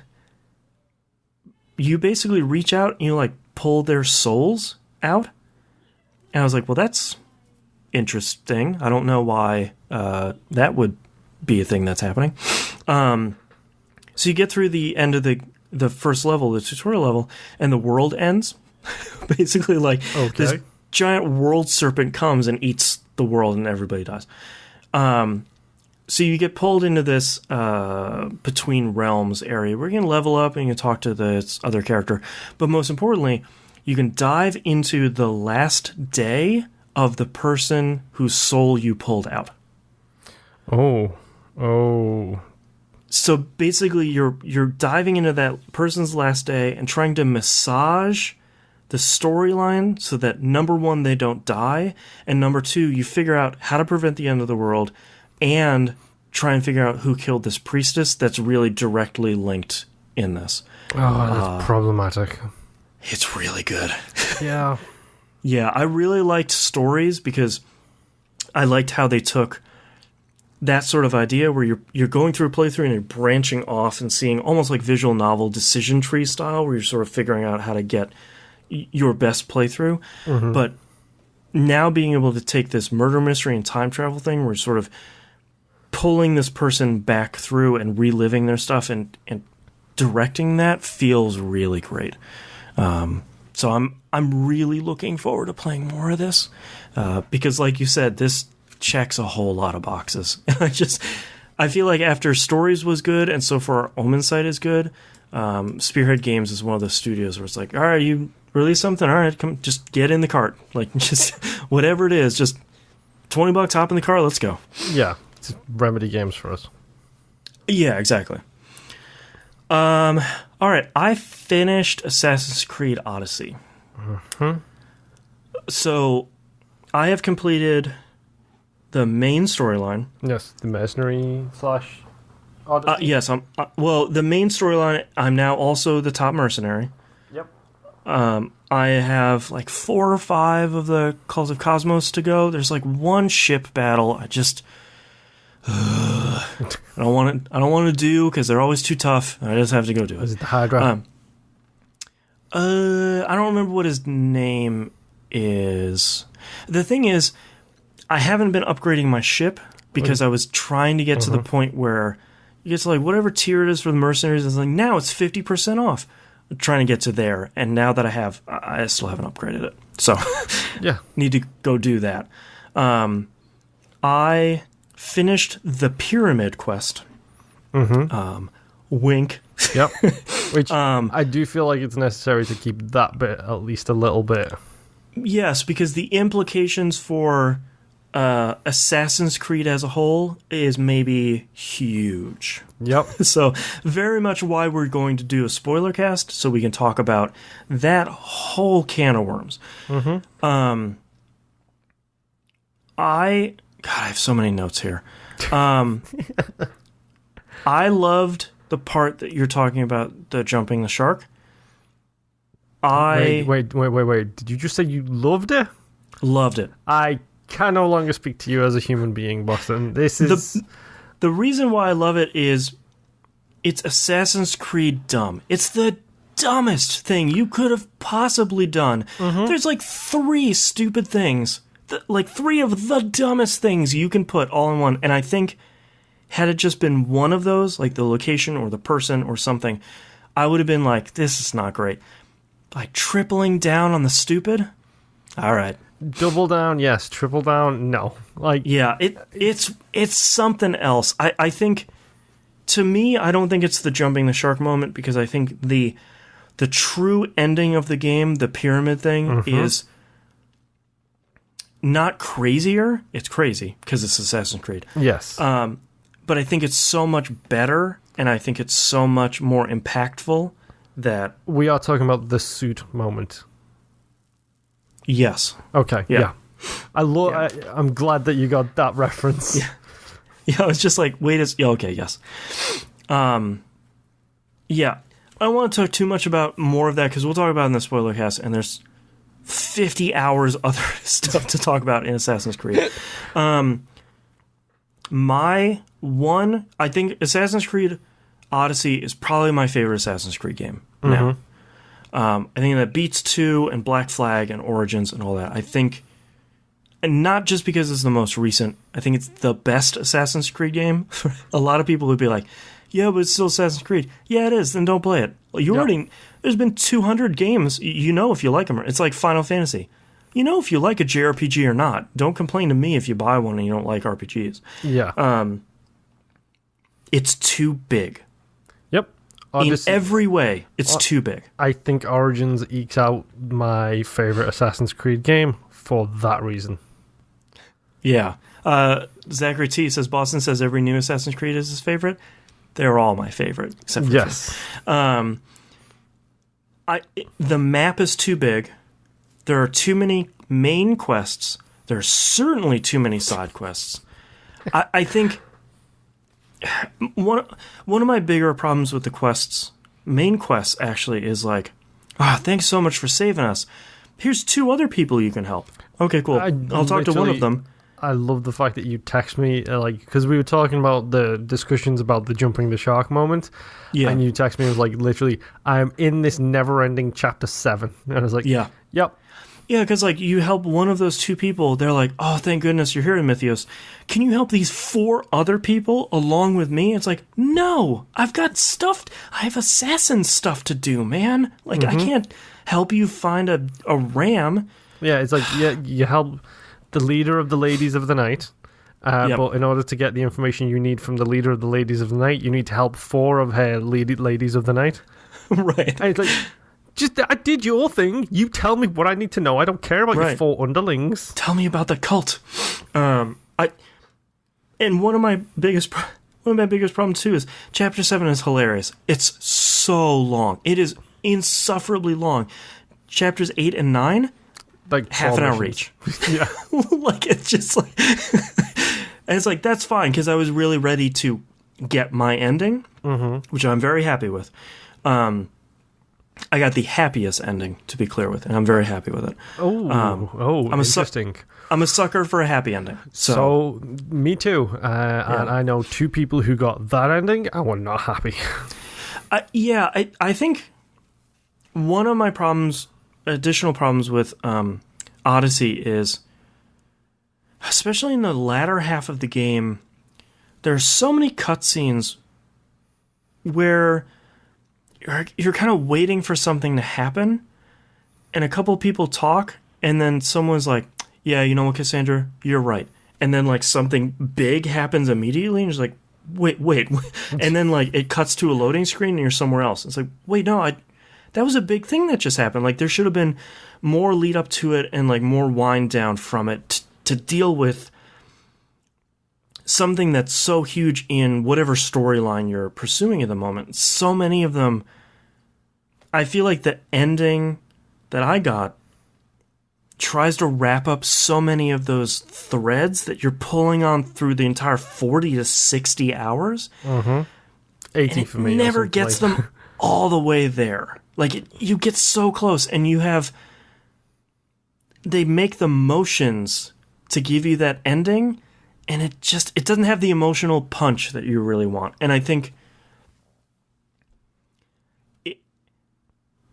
you basically reach out and you, like, pull their souls out. And I was like, well, that's interesting. I don't know why that would be a thing that's happening. So you get through the end of the first level, the tutorial level, and the world ends. Basically, like, this giant world serpent comes and eats the world and everybody dies. So you get pulled into this between realms area where you can level up and you can talk to this other character. But most importantly, you can dive into the last day of the person whose soul you pulled out. Oh. So basically, you're diving into that person's last day and trying to massage the storyline so that, number one, they don't die, and number two, you figure out how to prevent the end of the world and try and figure out who killed this priestess that's really directly linked in this. Oh, that's problematic. It's really good. Yeah. Yeah, I really liked stories because I liked how they took that sort of idea where you're going through a playthrough and you're branching off and seeing almost like visual novel decision tree style where you're sort of figuring out how to get your best playthrough. Mm-hmm. But now being able to take this murder mystery and time travel thing where you're sort of pulling this person back through and reliving their stuff and directing that feels really great. So I'm really looking forward to playing more of this because, like you said, this checks a whole lot of boxes. I feel like after Stories was good and so far Omensight is good, Spearhead Games is one of those studios where it's like, all right, you release something, all right, come, just get in the cart, like just whatever it is, just $20 hop in the car, let's go. Yeah, it's Remedy Games for us. Yeah, exactly. All right, I finished Assassin's Creed Odyssey. Mm-hmm. So I have completed the main storyline. Yes, the mercenary / Odyssey. Yes, well, the main storyline, I'm now also the top mercenary. Yep. I have like 4 or 5 of the Calls of Cosmos to go. There's like one ship battle. I just I don't want to do because they're always too tough. I just have to go do it. Is it the Hydra? I don't remember what his name is. The thing is, I haven't been upgrading my ship because I was trying to get to the point where you get to like whatever tier it is for the mercenaries. It's like now it's 50% off. I'm trying to get to there, and now that I still haven't upgraded it. So yeah, need to go do that. I finished the pyramid quest. Wink. Yep. Which I do feel like it's necessary to keep that bit at least a little bit. Yes, because the implications for Assassin's Creed as a whole is maybe huge. Yep. So very much why we're going to do a spoiler cast so we can talk about that whole can of worms. I have so many notes here. I loved the part that you're talking about, the jumping the shark. Wait. Did you just say you loved it? Loved it. I can no longer speak to you as a human being, Boston. This is... The reason why I love it is it's Assassin's Creed dumb. It's the dumbest thing you could have possibly done. There's like 3 stupid things. Like 3 of the dumbest things you can put all in one. And I think had it just been one of those, like the location or the person or something, I would have been like, this is not great. Like tripling down on the stupid? All right. Double down, yes. Triple down, no. Like, yeah, it's something else. I think, to me, I don't think it's the jumping the shark moment because I think the true ending of the game, the pyramid thing, is not crazier. It's crazy because it's Assassin's Creed. Yes. But I think it's so much better, and I think it's so much more impactful that... We are talking about the suit moment. Yes. Okay, yeah. I'm glad that you got that reference. Yeah, I was just like, okay, yes. Yeah. I don't want to talk too much about more of that, because we'll talk about it in the spoiler cast, and there's 50 hours other stuff to talk about in Assassin's Creed. I think Assassin's Creed Odyssey is probably my favorite Assassin's Creed game now. I think that beats 2 and Black Flag and Origins and all that. I think, and not just because it's the most recent, I think it's the best Assassin's Creed game. A lot of people would be like, yeah, but it's still Assassin's Creed. Yeah, it is. Then don't play it. Well, there's been 200 games. You know if you like them. It's like Final Fantasy. You know if you like a JRPG or not. Don't complain to me if you buy one and you don't like RPGs. Yeah. It's too big. Yep. In every way, it's too big. I think Origins ekes out my favorite Assassin's Creed game for that reason. Yeah. Zachary T says, Boston says every new Assassin's Creed is his favorite. They're all my favorite, except for yes. The map is too big. There are too many main quests. There are certainly too many side quests. I think one of my bigger problems with the main quests actually, is like, thanks so much for saving us. Here's 2 other people you can help. Okay, cool. I'll talk to one of them. I love the fact that you text me, because we were talking about the discussions about the jumping the shark moment. Yeah. And you text me, it was like, literally, I'm in this never-ending chapter 7. And I was like, yeah. Yep. Yeah, because you help one of those 2 people, they're like, oh, thank goodness you're here in Mythios. Can you help these 4 other people along with me? It's like, no, I've got stuff. I have assassin stuff to do, man. Like, I can't help you find a ram. Yeah, it's like, you help the leader of the Ladies of the Night, but in order to get the information you need from the leader of the Ladies of the Night, you need to help 4 of her Ladies of the Night. Right. And it's like, I did your thing. You tell me what I need to know. I don't care about your 4 underlings. Tell me about the cult. And one of my biggest problems too is Chapter 7 is hilarious. It's so long. It is insufferably long. Chapters 8 and 9, like half an hour each. Yeah. Like, it's just like, and it's like, that's fine, because I was really ready to get my ending, which I'm very happy with. I got the happiest ending, to be clear with, and I'm very happy with it. Interesting. I'm a sucker for a happy ending. So me too. And I know 2 people who got that ending and were not happy. I think one of my additional problems with Odyssey is, especially in the latter half of the game, there are so many cutscenes where you're kind of waiting for something to happen, and a couple people talk, and then someone's like, yeah, you know what, Cassandra, you're right. And then, like, something big happens immediately, and you're like, wait. And then, like, it cuts to a loading screen, and you're somewhere else. It's like, wait, no, that was a big thing that just happened. Like, there should have been more lead up to it and, like, more wind down from it to deal with something that's so huge in whatever storyline you're pursuing at the moment. So many of them, I feel like the ending that I got tries to wrap up so many of those threads that you're pulling on through the entire 40 to 60 hours. 80 for me. Never gets them all the way there. Like, you get so close, and they make the motions to give you that ending, and it doesn't have the emotional punch that you really want. And I think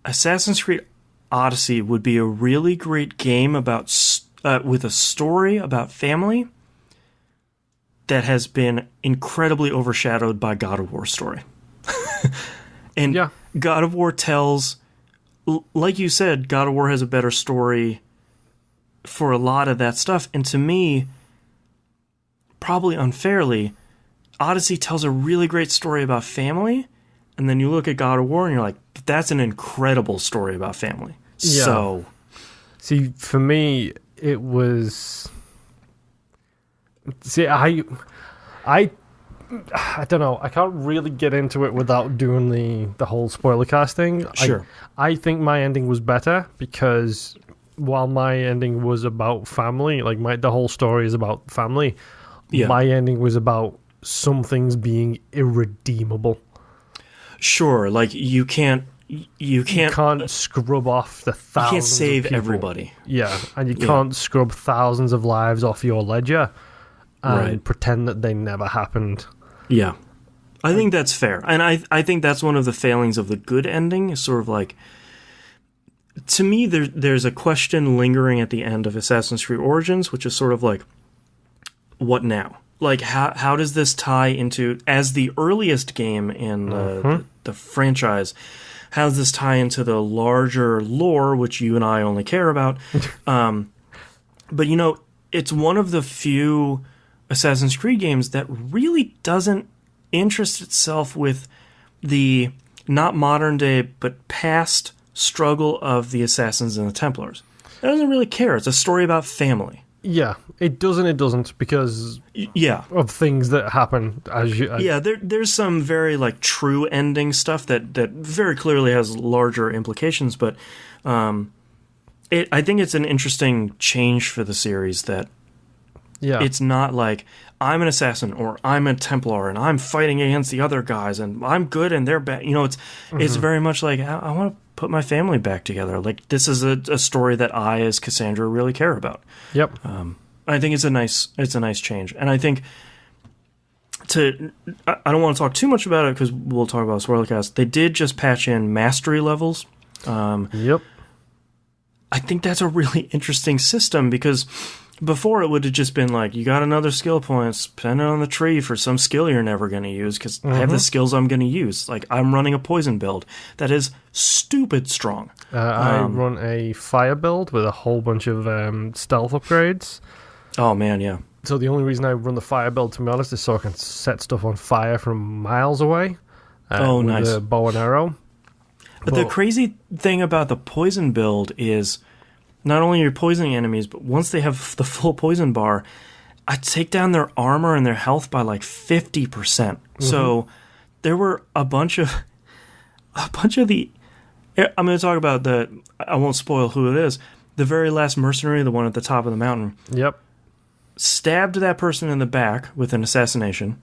Assassin's Creed Odyssey would be a really great game about with a story about family that has been incredibly overshadowed by God of War's story. And God of War tells, like you said, God of War has a better story for a lot of that stuff. And to me, probably unfairly, Odyssey tells a really great story about family, and then you look at God of War and you're like, that's an incredible story about family. Yeah. So, see, for me, it was. See, I don't know. I can't really get into it without doing the whole spoiler casting. Sure. I think my ending was better because while my ending was about family, like the whole story is about family. Yeah. My ending was about some things being irredeemable. Sure, like you can't scrub off the thousands. You can't save of people. Everybody. Yeah, and you can't scrub thousands of lives off your ledger. and pretend that they never happened. Yeah. I think that's fair. And I think that's one of the failings of the good ending, is sort of like, to me, there's a question lingering at the end of Assassin's Creed Origins, which is sort of like, what now? Like, how does this tie into, as the earliest game in the franchise, how does this tie into the larger lore, which you and I only care about? But, you know, it's one of the few Assassin's Creed games that really doesn't interest itself with the not modern day but past struggle of the Assassins and the Templars. It doesn't really care. It's a story about family. Yeah, it doesn't because of things that happen there's some very like true ending stuff that very clearly has larger implications, but I think it's an interesting change for the series that it's not like I'm an assassin or I'm a Templar and I'm fighting against the other guys and I'm good and they're bad. You know, it's very much like I want to put my family back together. Like, this is a story that I, as Cassandra, really care about. Yep. I think it's a nice change, and I think I don't want to talk too much about it because we'll talk about Swirlcast. They did just patch in mastery levels. Yep. I think that's a really interesting system because before it would have just been like, you got another skill point, spend it on the tree for some skill you're never going to use because I have the skills I'm going to use. Like, I'm running a poison build that is stupid strong. I run a fire build with a whole bunch of stealth upgrades. Oh, man, yeah. So the only reason I run the fire build, to be honest, is so I can set stuff on fire from miles away. Nice. With a bow and arrow. But the crazy thing about the poison build is not only you're poisoning enemies, but once they have the full poison bar, I take down their armor and their health by like 50%. So there were a bunch of the. I'm going to talk about I won't spoil who it is. The very last mercenary, the one at the top of the mountain. Yep. Stabbed that person in the back with an assassination.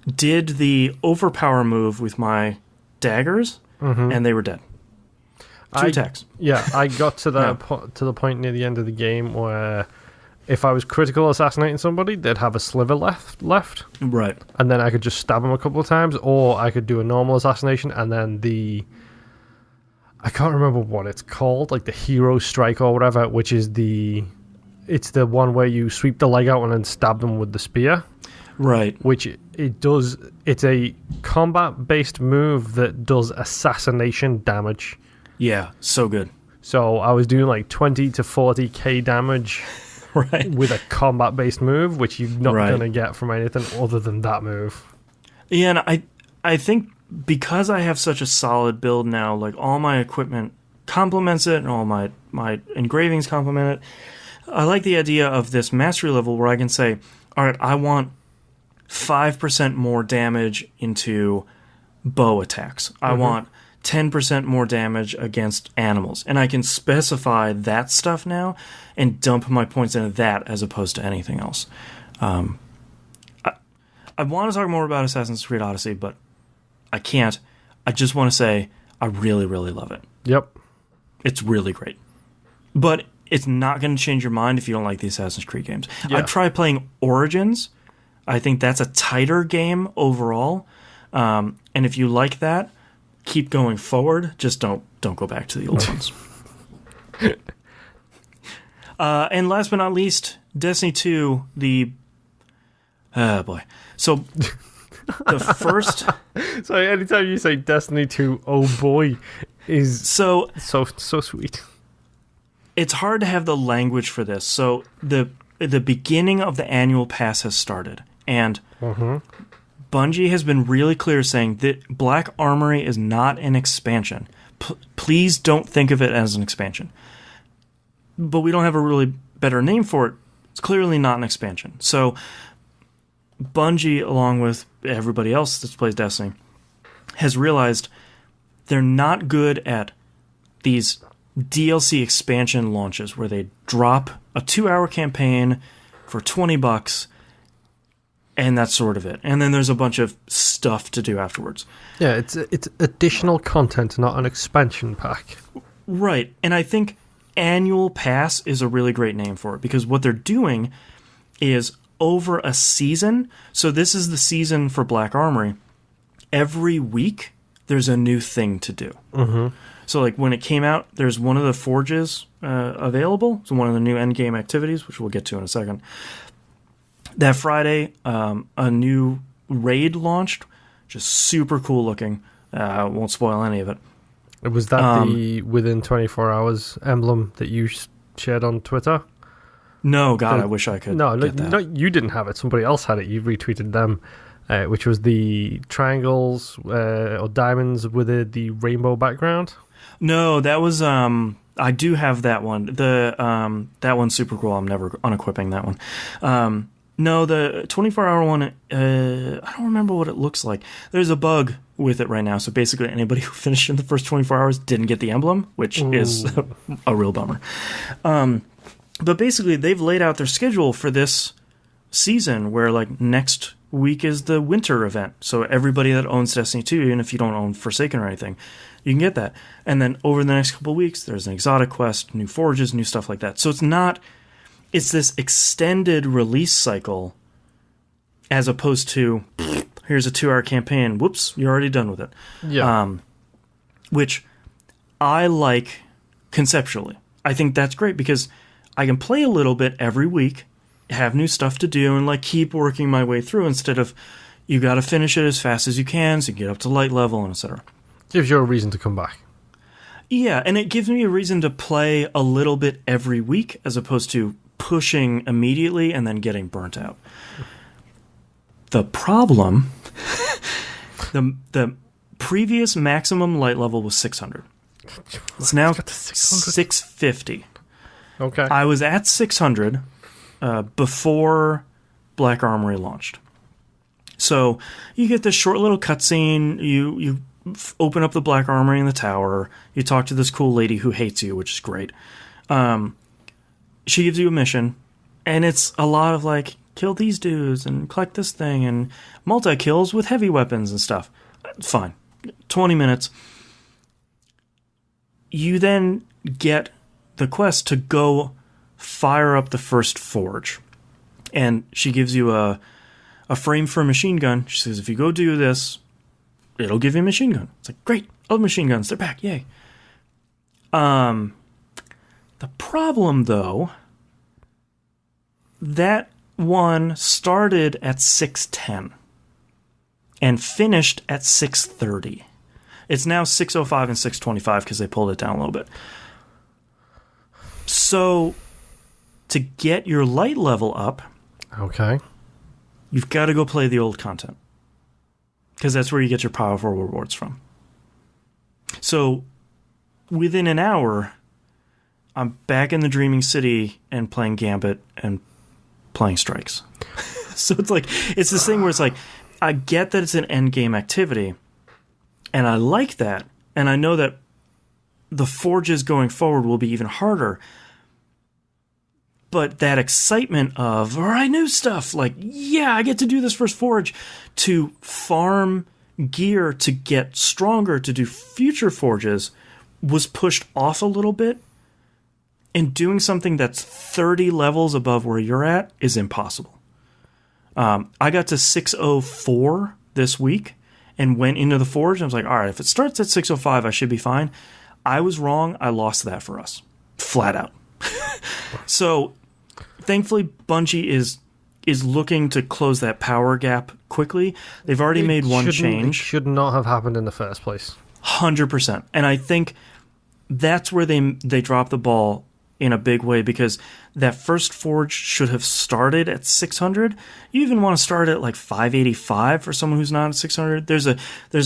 Did the overpower move with my daggers, and they were dead. Two attacks. Yeah, I got to the point near the end of the game where if I was critical assassinating somebody, they'd have a sliver left. Right. And then I could just stab them a couple of times, or I could do a normal assassination, and then I can't remember what it's called, like the hero strike or whatever, which is it's the one where you sweep the leg out and then stab them with the spear. Right. Which it does. It's a combat-based move that does assassination damage. Yeah, so good. So I was doing like 20 to 40k damage with a combat-based move, which you're not going to get from anything other than that move. Yeah, and I think because I have such a solid build now, like all my equipment complements it and all my engravings complement it. I like the idea of this mastery level where I can say, all right, I want 5% more damage into bow attacks. I want 10% more damage against animals. And I can specify that stuff now and dump my points into that as opposed to anything else. I want to talk more about Assassin's Creed Odyssey, but I can't. I just want to say I really, really love it. Yep. It's really great. But it's not going to change your mind if you don't like the Assassin's Creed games. Yeah. I'd try playing Origins. I think that's a tighter game overall. And if you like that, keep going forward. Just don't go back to the old ones. And last but not least, Destiny 2, boy. So the first... Sorry, anytime you say Destiny 2, oh boy, is so sweet. It's hard to have the language for this. So the beginning of the annual pass has started, and Bungie has been really clear saying that Black Armory is not an expansion. Please don't think of it as an expansion. But we don't have a really better name for it. It's clearly not an expansion. So Bungie, along with everybody else that plays Destiny, has realized they're not good at these DLC expansion launches where they drop a 2-hour campaign for $20 and that's sort of it. And then there's a bunch of stuff to do afterwards. Yeah, it's additional content, not an expansion pack. Right. And I think Annual Pass is a really great name for it because what they're doing is over a season, so this is the season for Black Armory, every week there's a new thing to do. Mm-hmm. So like when it came out, there's one of the forges available. So one of the new endgame activities, which we'll get to in a second. That Friday, a new raid launched, just super cool looking. Won't spoil any of it. Was that the within 24 hours emblem that you shared on Twitter? No, God, I wish I could. No, get that. no, you didn't have it. Somebody else had it. You retweeted them, which was the triangles or diamonds with the rainbow background. No, that was I do have that one. The that one's super cool. I'm never unequipping that one. No, the 24-hour one, I don't remember what it looks like. There's a bug with it right now, so basically anybody who finished in the first 24 hours didn't get the emblem, which is a real bummer. But basically, they've laid out their schedule for this season, where like next week is the winter event. So everybody that owns Destiny 2, even if you don't own Forsaken or anything, you can get that. And then over the next couple of weeks, there's an exotic quest, new forges, new stuff like that. So it's this extended release cycle as opposed to, here's a 2-hour campaign. Whoops, you're already done with it. Yeah. Which I like conceptually. I think that's great because I can play a little bit every week, have new stuff to do, and like keep working my way through instead of you got to finish it as fast as you can so you get up to light level and etc. Gives you a reason to come back. Yeah, and it gives me a reason to play a little bit every week as opposed to pushing immediately and then getting burnt out. The problem, the previous maximum light level was 600. It's now 650. Okay. I was at 600 before Black Armory launched. So you get this short little cutscene, you open up the Black Armory in the tower, you talk to this cool lady who hates you, which is great. She gives you a mission, and it's a lot of like, kill these dudes and collect this thing and multi-kills with heavy weapons and stuff. Fine. 20 minutes. You then get the quest to go fire up the first forge. And she gives you a frame for a machine gun. She says, if you go do this, it'll give you a machine gun. It's like, great. I love machine guns. They're back. Yay. The problem, though, that one started at 610 and finished at 630. It's now 605 and 625 because they pulled it down a little bit. So, to get your light level up, okay, you've got to go play the old content because that's where you get your powerful rewards from. So, within an hour, I'm back in the Dreaming City and playing Gambit and playing Strikes. So it's like, it's this thing where it's like, I get that it's an endgame activity, and I like that, and I know that the forges going forward will be even harder. But that excitement of, all right, new stuff, like, yeah, I get to do this first forge, to farm gear to get stronger, to do future forges, was pushed off a little bit. And doing something that's 30 levels above where you're at is impossible. I got to 604 this week and went into the forge. And I was like, all right, if it starts at 605, I should be fine. I was wrong. I lost that for us. Flat out. So, thankfully, Bungie is looking to close that power gap quickly. They've already made one change. It should not have happened in the first place. 100%. And I think that's where they dropped the ball in a big way, because that first forge should have started at 600. You even want to start at like 585 for someone who's not at 600. There's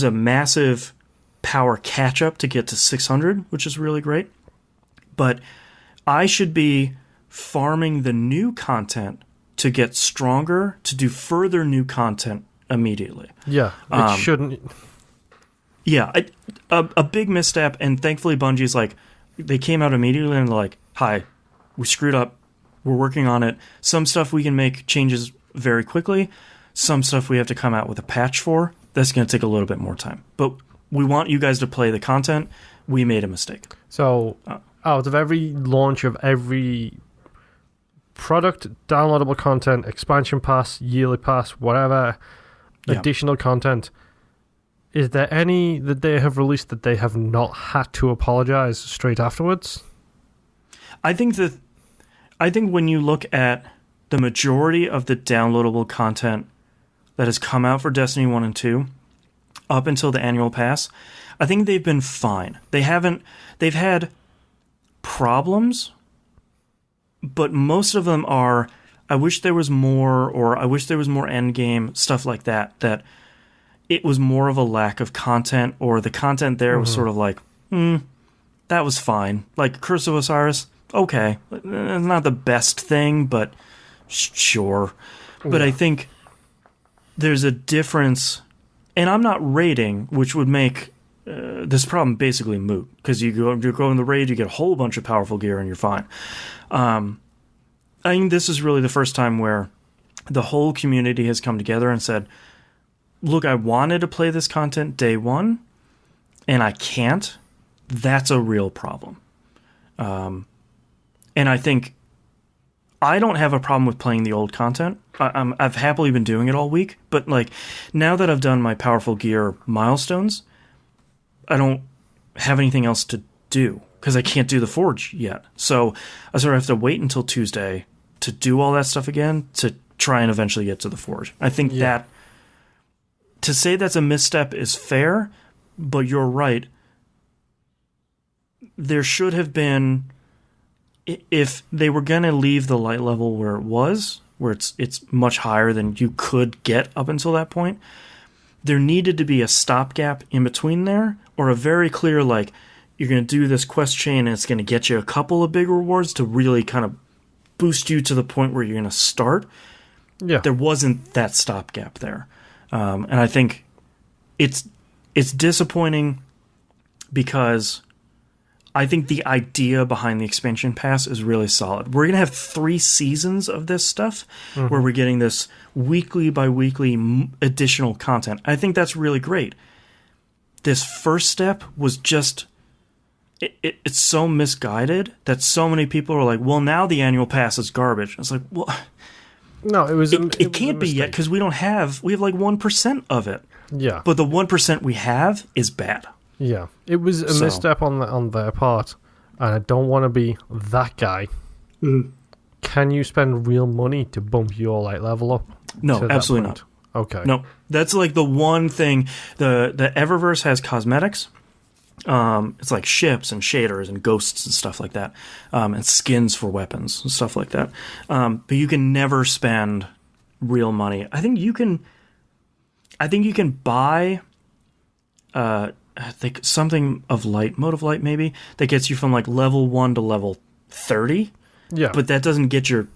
a massive power catch up to get to 600, which is really great. But I should be farming the new content to get stronger, to do further new content immediately. Yeah, it shouldn't. Yeah, a big misstep, and thankfully Bungie's like, they came out immediately and they're like, hi, we screwed up. We're working on it. Some stuff we can make changes very quickly. Some stuff we have to come out with a patch for. That's going to take a little bit more time. But we want you guys to play the content. We made a mistake. So, out of every launch of every product, downloadable content, expansion pass, yearly pass, whatever, additional content. Is there any that they have released that they have not had to apologize straight afterwards? I think when you look at the majority of the downloadable content that has come out for Destiny 1 and 2 up until the annual pass, I think they've been fine. They've had problems, but most of them are, I wish there was more, or I wish there was more endgame, stuff like that, that it was more of a lack of content, or the content there was sort of like, that was fine. Like Curse of Osiris, okay. It's not the best thing, but sure. But I think there's a difference, and I'm not raiding, which would make this problem basically moot, because you go in the raid, you get a whole bunch of powerful gear, and you're fine. I think this is really the first time where the whole community has come together and said, look, I wanted to play this content day one, and I can't. That's a real problem. And I think I don't have a problem with playing the old content. I've happily been doing it all week, but like now that I've done my powerful gear milestones, I don't have anything else to do because I can't do the Forge yet. So I sort of have to wait until Tuesday to do all that stuff again to try and eventually get to the Forge. I think that to say that's a misstep is fair, but you're right. There should have been, if they were going to leave the light level where it was, where it's much higher than you could get up until that point, there needed to be a stopgap in between there, or a very clear, like, you're going to do this quest chain and it's going to get you a couple of big rewards to really kind of boost you to the point where you're going to start. Yeah. There wasn't that stopgap there. And I think it's disappointing because I think the idea behind the expansion pass is really solid. We're going to have 3 seasons of this stuff where we're getting this weekly by weekly additional content. I think that's really great. This first step was just, it's so misguided that so many people are like, well, now the annual pass is garbage. It's like, well, no, it can't be yet because we have like 1% of it. Yeah. But the 1% we have is bad. Yeah, it was a misstep on their part, and I don't want to be that guy. Can you spend real money to bump your light level up? No, absolutely not. Okay. No, that's like the one thing. The Eververse has cosmetics. It's like ships and shaders and ghosts and stuff like that, and skins for weapons and stuff like that. But you can never spend real money. I think you can buy I think something of light, mode of light maybe, that gets you from like level 1 to level 30. Yeah. But that doesn't get your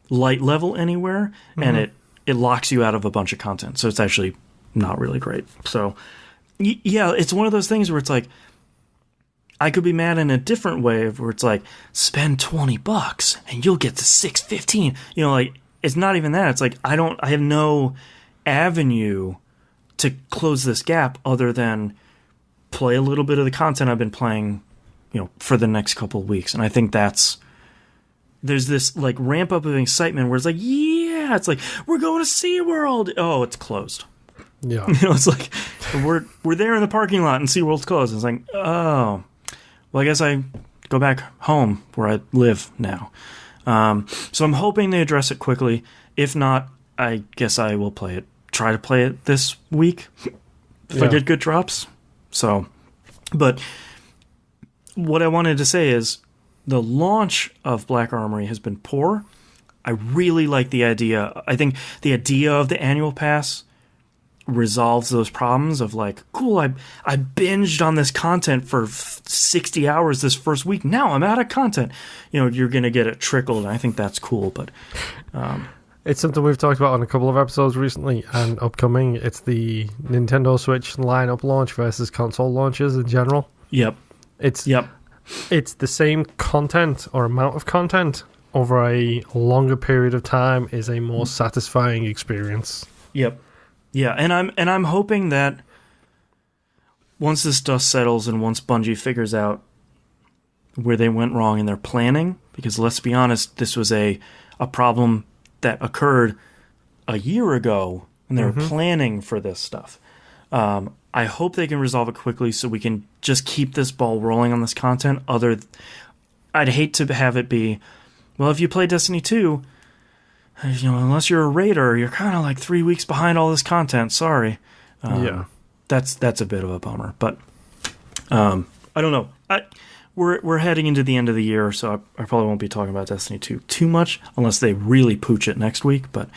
light level anywhere, and it locks you out of a bunch of content. So it's actually not really great. So yeah, it's one of those things where it's like, I could be mad in a different way where it's like, spend $20 and you'll get to 615. You know, like, it's not even that. It's like, I have no avenue to close this gap other than play a little bit of the content I've been playing, you know, for the next couple of weeks. And I think there's this like ramp up of excitement where it's like, yeah, it's like, we're going to SeaWorld. Oh, it's closed. Yeah. You know, it's like, we're there in the parking lot and SeaWorld's closed. It's like, oh, well, I guess I go back home where I live now. So I'm hoping they address it quickly. If not, I guess I will try to play it this week if I get good drops. So, but what I wanted to say is the launch of Black Armory has been poor. I really like the idea. I think the idea of the annual pass resolves those problems of like, cool, I binged on this content for 60 hours this first week. Now I'm out of content. You know, you're going to get it trickled. And I think that's cool, but it's something we've talked about on a couple of episodes recently and upcoming. It's the Nintendo Switch lineup launch versus console launches in general. Yep. It's the same content or amount of content over a longer period of time is a more satisfying experience. Yep. Yeah, and I'm hoping that once this dust settles and once Bungie figures out where they went wrong in their planning, because let's be honest, this was a a problem that occurred a year ago when they were planning for this stuff. I hope they can resolve it quickly so we can just keep this ball rolling on this content. I'd hate to have it be, well, if you play Destiny 2, unless you're a raider, you're kind of like 3 weeks behind all this content. Sorry. That's a bit of a bummer. But I don't know. We're heading into the end of the year, so I probably won't be talking about Destiny 2 too much unless they really pooch it next week. But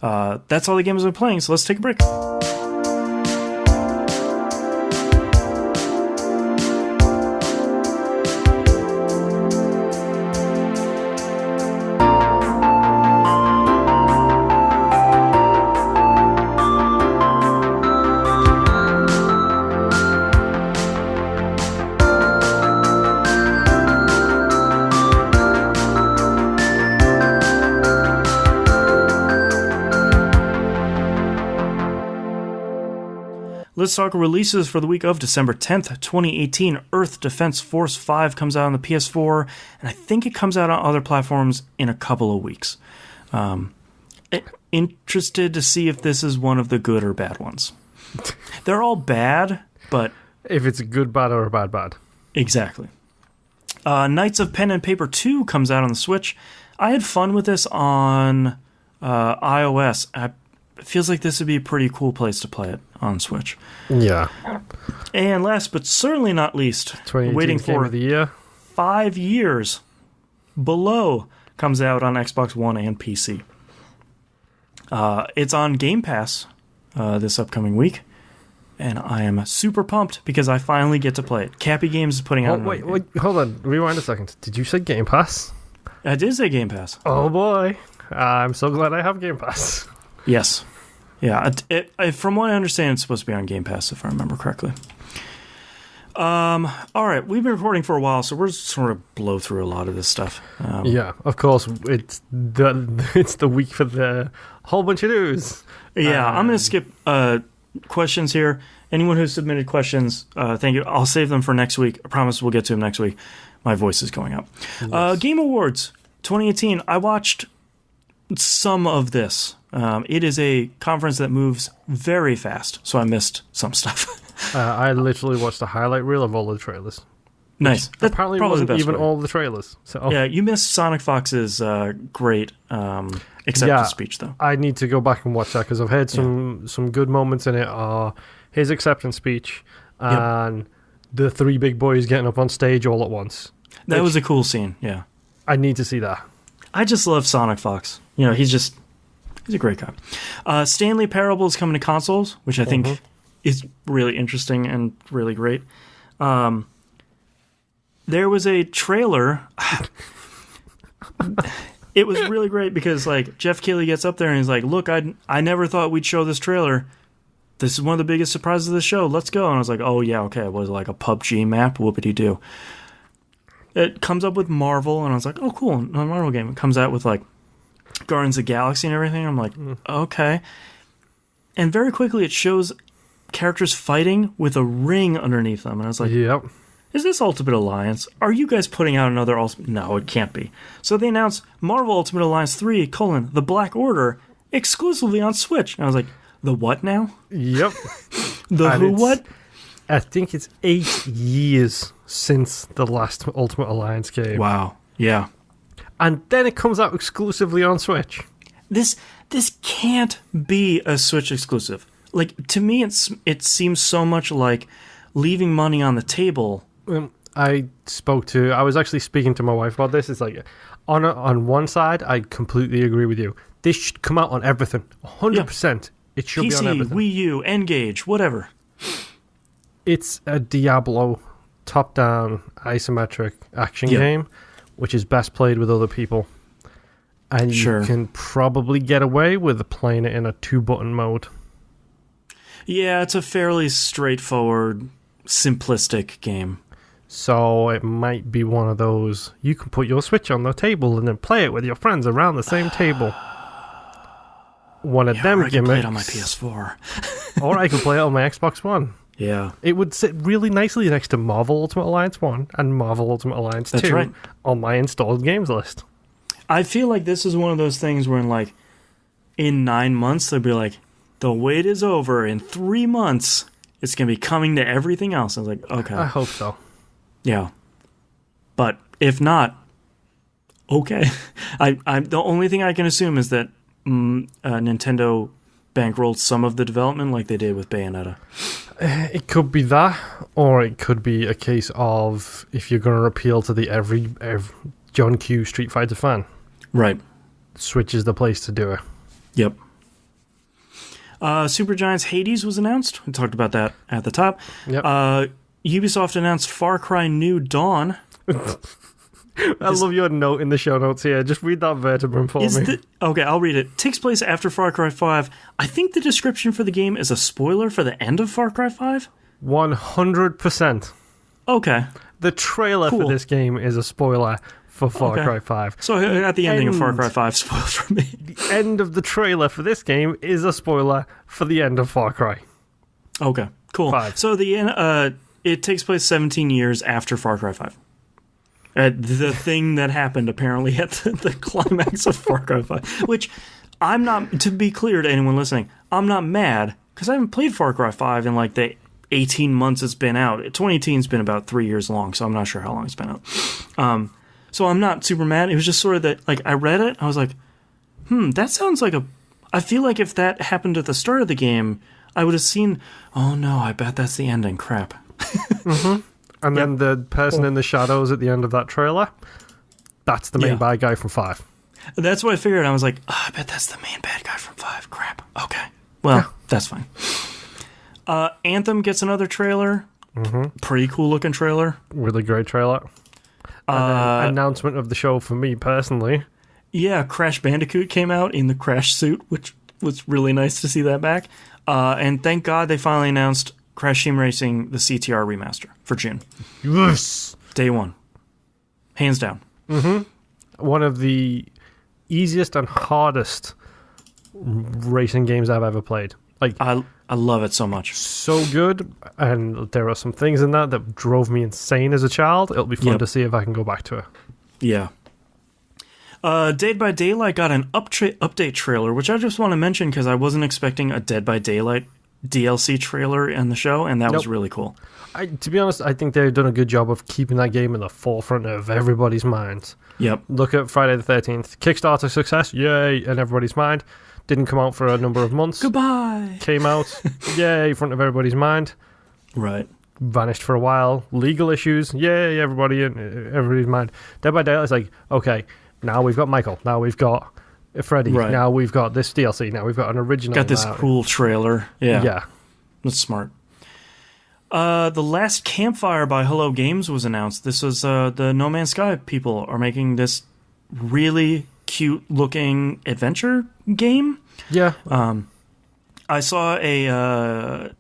that's all the games I'm playing, so let's take a break. Let's talk releases for the week of December 10th, 2018. Earth Defense Force 5 comes out on the PS4, and I think it comes out on other platforms in a couple of weeks. Interested to see if this is one of the good or bad ones. They're all bad, but... If it's a good bad or a bad bad. Exactly. Knights of Pen and Paper 2 comes out on the Switch. I had fun with this on iOS. It feels like this would be a pretty cool place to play it on Switch. Yeah. And last but certainly not least, waiting for Game of the Year. 5 years, Below comes out on Xbox One and PC. It's on Game Pass this upcoming week, and I am super pumped because I finally get to play it. Cappy Games is putting out... Wait, hold on. Rewind a second. Did you say Game Pass? I did say Game Pass. Oh boy. I'm so glad I have Game Pass. Yes. Yeah, from what I understand, it's supposed to be on Game Pass, if I remember correctly. All right, we've been recording for a while, so we're just sort of blow through a lot of this stuff. Yeah, of course, it's the week for the whole bunch of news. Yeah, I'm going to skip questions here. Anyone who submitted questions, thank you. I'll save them for next week. I promise we'll get to them next week. My voice is going out. Yes. Game Awards 2018. I watched some of this. It is a conference that moves very fast, so I missed some stuff. I literally watched a highlight reel of all the trailers. Nice. That apparently wasn't even all the trailers. So. Yeah, you missed Sonic Fox's great acceptance speech, though. I need to go back and watch that because I've heard some good moments in it. His acceptance speech and the three big boys getting up on stage all at once. That was a cool scene, yeah. I need to see that. I just love Sonic Fox. He's a great guy. Stanley Parable is coming to consoles, which I think is really interesting and really great. There was a trailer. It was really great because Jeff Keighley gets up there and he's like, "Look, I never thought we'd show this trailer. This is one of the biggest surprises of the show. Let's go." And I was like, "Oh yeah, okay." It was like a PUBG map. Whoopity-doo. It comes up with Marvel, and I was like, "Oh, cool, a Marvel game." It comes out with Guardians of the Galaxy and everything. I'm like, okay. And very quickly it shows characters fighting with a ring underneath them. And I was like, yep. Is this Ultimate Alliance? Are you guys putting out another No, it can't be. So they announced Marvel Ultimate Alliance 3, The Black Order, exclusively on Switch. And I was like, the what now? Yep. Who what? I think it's 8 years since the last Ultimate Alliance game. Wow. Yeah. And then it comes out exclusively on Switch. This can't be a Switch exclusive. To me, it seems so much like leaving money on the table. I was actually speaking to my wife about this. It's on one side, I completely agree with you. This should come out on everything. 100%. It should be on everything. Wii U, N-Gage, whatever. It's a Diablo top-down isometric action game, which is best played with other people. And you can probably get away with playing it in a 2-button mode. Yeah, it's a fairly straightforward, simplistic game. So it might be one of those, you can put your Switch on the table and then play it with your friends around the same table. One of them gimmicks. I can play it on my PS4. Or I can play it on my Xbox One. Yeah. It would sit really nicely next to Marvel Ultimate Alliance 1 and Marvel Ultimate Alliance 2 on my installed games list. I feel like this is one of those things where in 9 months, they'll be like, the wait is over. In 3 months, it's going to be coming to everything else. I was like, okay. I hope so. Yeah. But if not, okay. I the only thing I can assume is that Nintendo bankrolled some of the development like they did with Bayonetta. It could be that, or it could be a case of if you're going to appeal to the every John Q Street Fighter fan. Right. Switch is the place to do it. Yep. Supergiant's Hades was announced. We talked about that at the top. Yep. Ubisoft announced Far Cry New Dawn. I love your note in the show notes here. Just read that vertebrum for me. Okay, I'll read it. Takes place after Far Cry 5. I think the description for the game is a spoiler for the end of Far Cry 5. 100%. Okay. The trailer for this game is a spoiler for Far Cry 5. So at the ending of Far Cry 5, spoiled for me. The end of the trailer for this game is a spoiler for the end of Far Cry. Okay, cool. 5. So it takes place 17 years after Far Cry 5. The thing that happened apparently at the climax of Far Cry 5, which I'm not, to be clear to anyone listening, I'm not mad because I haven't played Far Cry 5 in the 18 months it's been out. 2018's been about 3 years long, so I'm not sure how long it's been out. So I'm not super mad. It was just sort of that, I read it, I was like, that sounds like I feel like if that happened at the start of the game, I would have seen, oh no, I bet that's the ending, crap. Mm-hmm. And then the person in the shadows at the end of that trailer, that's the main bad guy from 5. That's what I figured. I was like, I bet that's the main bad guy from 5. Crap. Okay. Well, that's fine. Anthem gets another trailer. Mm-hmm. Pretty cool looking trailer. Really great trailer. Announcement of the show for me personally. Yeah, Crash Bandicoot came out in the Crash suit, which was really nice to see that back. And thank God they finally announced Crash Team Racing, the CTR remaster for June. Yes! Day one. Hands down. Mm-hmm. One of the easiest and hardest racing games I've ever played. I love it so much. So good, and there are some things in that drove me insane as a child. It'll be fun to see if I can go back to it. Yeah. Dead by Daylight got an update trailer, which I just want to mention because I wasn't expecting a Dead by Daylight DLC trailer in the show, and that was really cool. To be honest, I think they've done a good job of keeping that game in the forefront of everybody's minds. Yep. Look at Friday the 13th. Kickstarter success, yay, in everybody's mind. Didn't come out for a number of months. Goodbye. Came out, yay, in front of everybody's Right. Vanished for a while. Legal issues, yay, everybody's mind. Dead by Daylight is like, okay, now we've got Michael. Now we've got Freddy. Right. Now we've got this DLC. Now we've got an original. Got this cool trailer. Yeah. Yeah. That's smart. The Last Campfire by Hello Games was announced. This was the No Man's Sky people are making this really cute-looking adventure game. Yeah. I saw a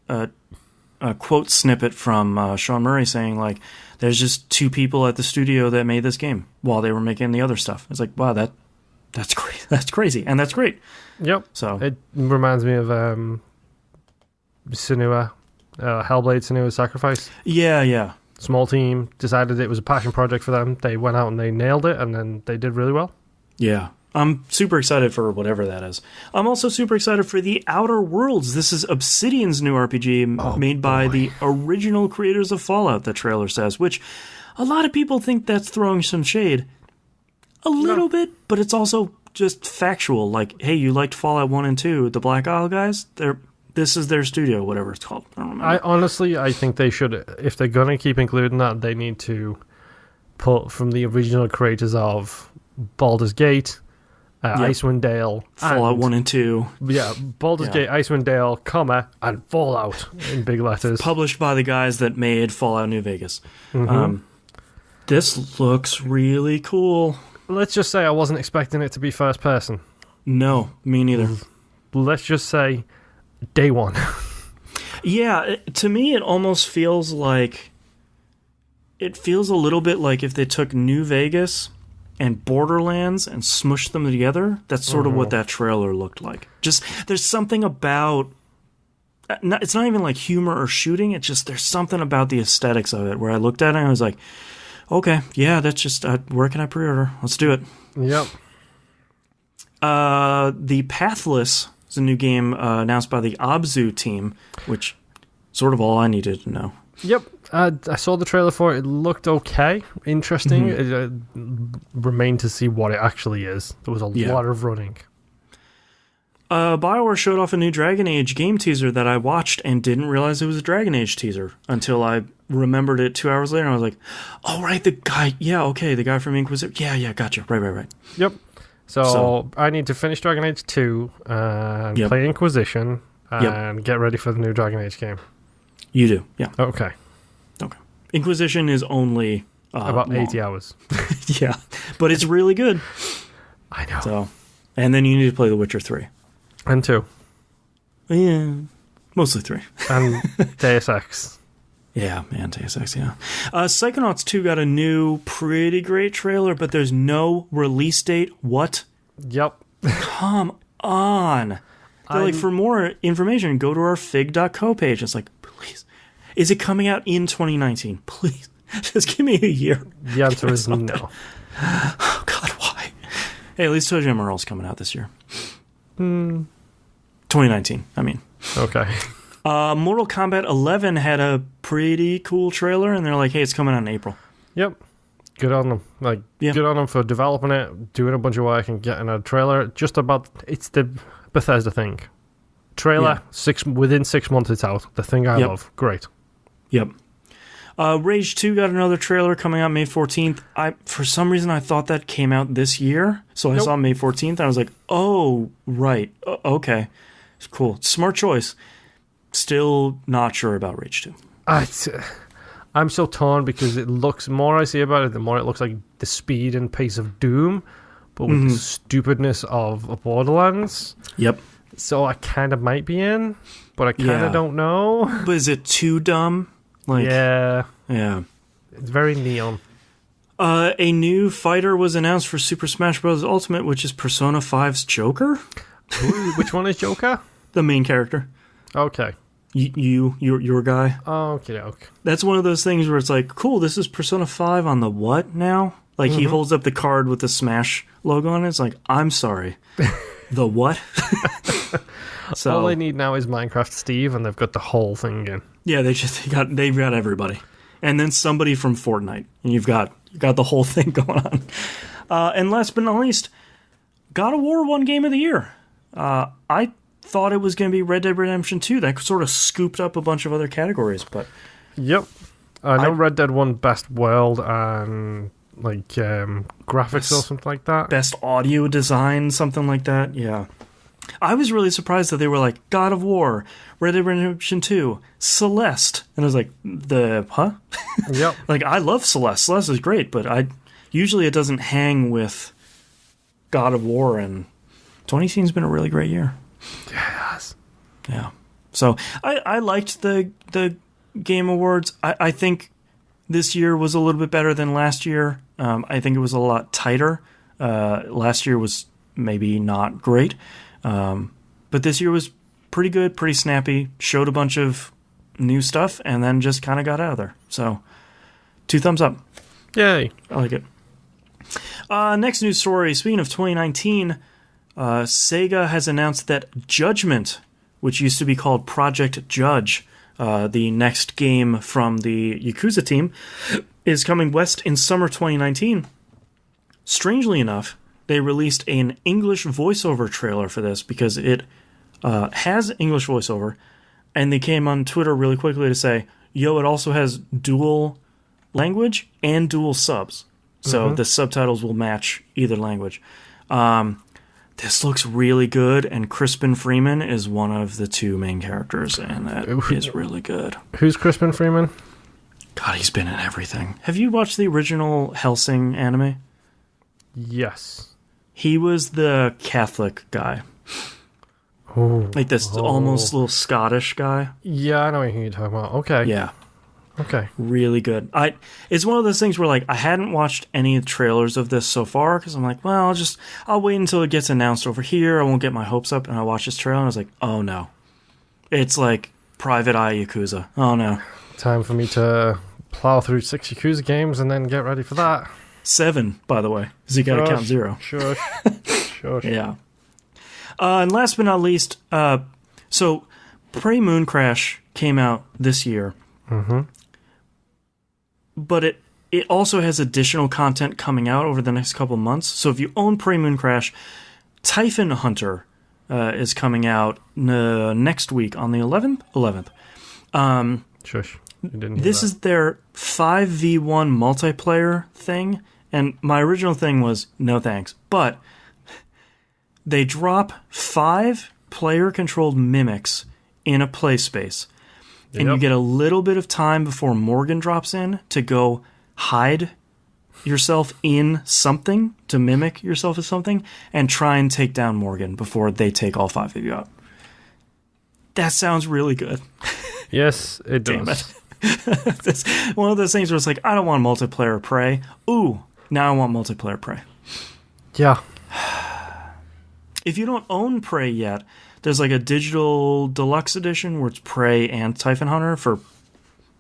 quote snippet from Sean Murray saying, there's just 2 people at the studio that made this game while they were making the other stuff. It's like, wow, that's crazy. That's crazy, and that's great. Yep. So it reminds me of Senua, Hellblade Senua's Sacrifice. Yeah. Small team decided it was a passion project for them. They went out and they nailed it, and then they did really well. Yeah. I'm super excited for whatever that is. I'm also super excited for The Outer Worlds. This is Obsidian's new RPG made by the original creators of Fallout, the trailer says, which a lot of people think that's throwing some shade. A little bit, but it's also just factual. Hey, you liked Fallout 1 and 2, the Black Isle guys? This is their studio, whatever it's called. I don't remember. I think they should, if they're going to keep including that, they need to put from the original creators of Baldur's Gate, Icewind Dale, Fallout 1 and 2. Yeah, Baldur's Gate, Icewind Dale, and Fallout in big letters. Published by the guys that made Fallout New Vegas. Mm-hmm. This looks really cool. Let's just say I wasn't expecting it to be first person. No, me neither. Let's just say day one. Yeah, to me it almost feels like... It feels a little bit like if they took New Vegas and Borderlands and smushed them together. That's sort of what that trailer looked like. Just, there's something about... It's not even like humor or shooting, it's just there's something about the aesthetics of it where I looked at it and I was like... Okay, yeah, that's just, where can I pre-order? Let's do it. Yep. The Pathless is a new game announced by the Abzu team, which sort of all I needed to know. Yep. I saw the trailer for it. It looked okay. Interesting. It remained to see what it actually is. There was a lot of running. BioWare showed off a new Dragon Age game teaser that I watched and didn't realize it was a Dragon Age teaser until I remembered it 2 hours later. And I was like, oh, right, the guy. Yeah, okay, the guy from Inquisitor. Yeah, gotcha. Right. Yep. So I need to finish Dragon Age 2 and play Inquisition and get ready for the new Dragon Age game. You do, yeah. Okay. Inquisition is only about long. 80 hours. Yeah, but it's really good. I know. So, and then you need to play The Witcher 3. And 2. Yeah, mostly 3. And Deus Ex. Yeah, man, Deus Ex, yeah. Psychonauts 2 got a new, pretty great trailer, but there's no release date. What? Yep. Come on. They're like, for more information, go to our fig.co page. It's like, please. Is it coming out in 2019? Please. Just give me a year. The answer is no. Oh, God, why? Hey, at least ToeJam Earl's coming out this year. 2019, I mean. Okay. Mortal Kombat 11 had a pretty cool trailer, and they're like, hey, it's coming out in April. Yep. Good on them. Good on them for developing it, doing a bunch of work, and getting a trailer. It's the Bethesda thing. Trailer, within 6 months it's out. The thing I love. Great. Yep. Rage 2 got another trailer coming out May 14th. For some reason, I thought that came out this year. So I saw May 14th, and I was like, oh, right. Okay. Cool. Smart choice. Still not sure about Rage 2. I'm so torn because it looks, the more I see about it, the more it looks like the speed and pace of Doom, but with the stupidness of Borderlands. Yep. So I kind of might be in, but I kind of don't know. But is it too dumb? Yeah. It's very neon. A new fighter was announced for Super Smash Bros. Ultimate, which is Persona 5's Joker. Ooh, which one is Joker? The main character. Okay. Your guy. Okay. That's one of those things where it's like, cool, this is Persona 5 on the what now? Like, he holds up the card with the Smash logo on it. It's like, I'm sorry. The what? So all they need now is Minecraft Steve, and they've got the whole thing in. Yeah, they've got everybody, and then somebody from Fortnite, and you've got the whole thing going on. And last but not least, God of War won Game of the Year. I thought it was going to be Red Dead Redemption 2. That sort of scooped up a bunch of other categories, but yep, I know Red Dead won Best World and graphics or something like that. Best audio design, something like that. Yeah. I was really surprised that they were like, God of War, Red Dead Redemption 2, Celeste. And I was like, huh? Yep. I love Celeste. Celeste is great, but usually it doesn't hang with God of War, and 2018's been a really great year. Yes. Yeah. So I liked the Game Awards. I think this year was a little bit better than last year. I think it was a lot tighter. Last year was maybe not great. But this year was pretty good, pretty snappy, showed a bunch of new stuff, and then just kind of got out of there. So, 2 thumbs up. Yay. I like it. Next news story. Speaking of 2019, Sega has announced that Judgment, which used to be called Project Judge, the next game from the Yakuza team, is coming west in summer 2019. Strangely enough, they released an English voiceover trailer for this because it has English voiceover, and they came on Twitter really quickly to say, it also has dual language and dual subs. So the subtitles will match either language. This looks really good, and Crispin Freeman is one of the 2 main characters, and that is really good. Who's Crispin Freeman? God, he's been in everything. Have you watched the original Hellsing anime? Yes. He was the Catholic guy. This almost little Scottish guy. Yeah, I know what you're talking about. Okay. Yeah. Okay. Really good. It's one of those things where I hadn't watched any trailers of this so far because I'm like, well, I'll wait until it gets announced over here. I won't get my hopes up, and I watched this trailer and I was like, oh no. It's like Private Eye Yakuza. Oh no. Time for me to plow through 6 Yakuza games and then get ready for that. 7, by the way, because you got to count 0. Sure. Yeah. And last but not least, so Prey Moon Crash came out this year. Mm-hmm. But it also has additional content coming out over the next couple months. So if you own Prey Moon Crash, Typhon Hunter is coming out next week on the 11th. Shush. You didn't hear This that. is their 5v1 multiplayer thing. And my original thing was, no thanks. But they drop 5 player-controlled mimics in a play space. And you get a little bit of time before Morgan drops in to go hide yourself in something, to mimic yourself as something, and try and take down Morgan before they take all 5 of you out. That sounds really good. Yes, it does. Damn it. It's one of those things where it's like, I don't want multiplayer Prey. Ooh, now I want multiplayer Prey. Yeah. If you don't own Prey yet, there's like a digital deluxe edition where it's Prey and Typhon Hunter for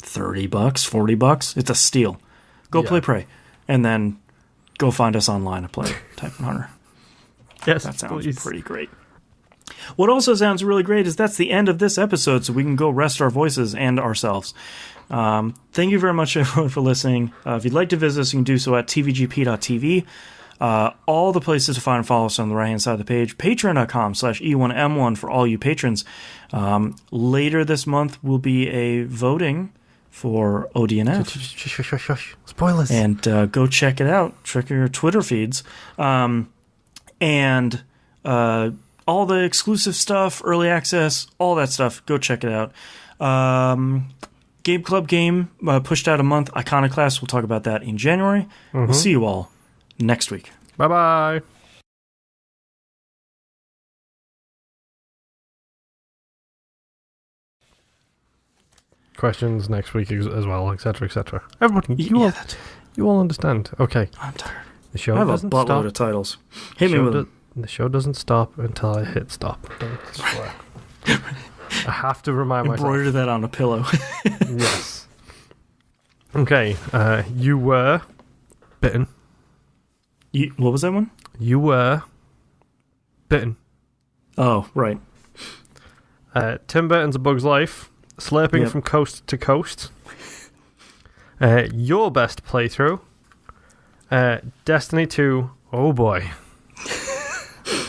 $30, $40. It's a steal. Go play Prey, and then go find us online to play Typhon Hunter. Yes, that sounds pretty great. What also sounds really great is that's the end of this episode, so we can go rest our voices and ourselves. Thank you very much, everyone, for listening. If you'd like to visit us, you can do so at tvgp.tv. All the places to find and follow us on the right-hand side of the page. Patreon.com/E1M1 for all you patrons. Later this month will be a voting for ODNF. Spoilers. And go check it out. Check your Twitter feeds. And all the exclusive stuff, early access, all that stuff. Go check it out. Game Club game pushed out a month. Iconoclast, we'll talk about that in January. Mm-hmm. We'll see you all next week. Bye-bye. Questions next week as well, etc., etc. Everybody, you all understand. Okay. I'm tired. The show I have a doesn't buttload stop. of titles. Hit me with them. The show doesn't stop until I hit stop. Don't swear. I have to remind myself. Embroider that on a pillow. Yes. Okay. You were bitten. What was that one? You were bitten. Oh, right. Tim Burton's A Bug's Life. Slurping from coast to coast. Your best playthrough. Destiny 2. Oh boy.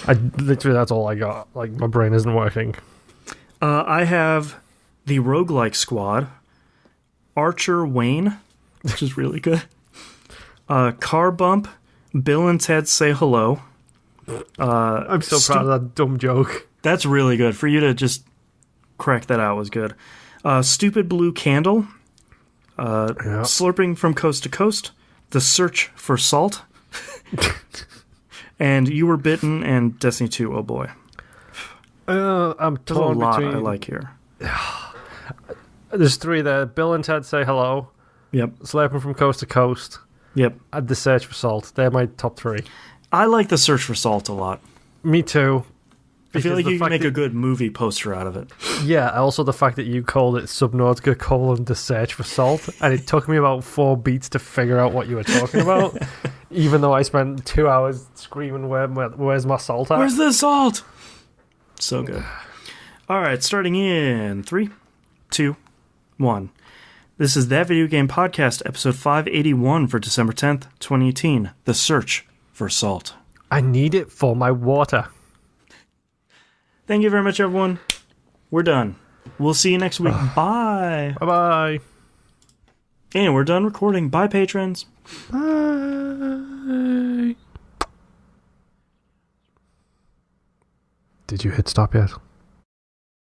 Literally, that's all I got. Like, my brain isn't working. I have the Roguelike Squad. Archer Wayne, which is really good. Car Bump. Bill and Ted Say Hello. I'm so proud of that dumb joke. That's really good. For you to just crack that out was good. Stupid Blue Candle. Slurping from Coast to Coast. The Search for Salt. And You Were Bitten and Destiny 2. Oh boy. I'm There's a torn lot between... I like here. There's 3 there. Bill and Ted Say Hello. Yep. Slurping from Coast to Coast. Yep. And The Search for Salt. They're my top 3. I like The Search for Salt a lot. Me too. I feel like you can make a good movie poster out of it. Yeah, also the fact that you called it Subnautica : The Search for Salt, and it took me about 4 beats to figure out what you were talking about, even though I spent 2 hours screaming, where's my salt at? Where's the salt? So good. All right, starting in 3, 2, 1. This is That Video Game Podcast, episode 581 for December 10th, 2018, The Search for Salt. I need it for my water. Thank you very much, everyone. We're done. We'll see you next week. Bye. Bye-bye. And we're done recording. Bye, patrons. Bye. Did you hit stop yet?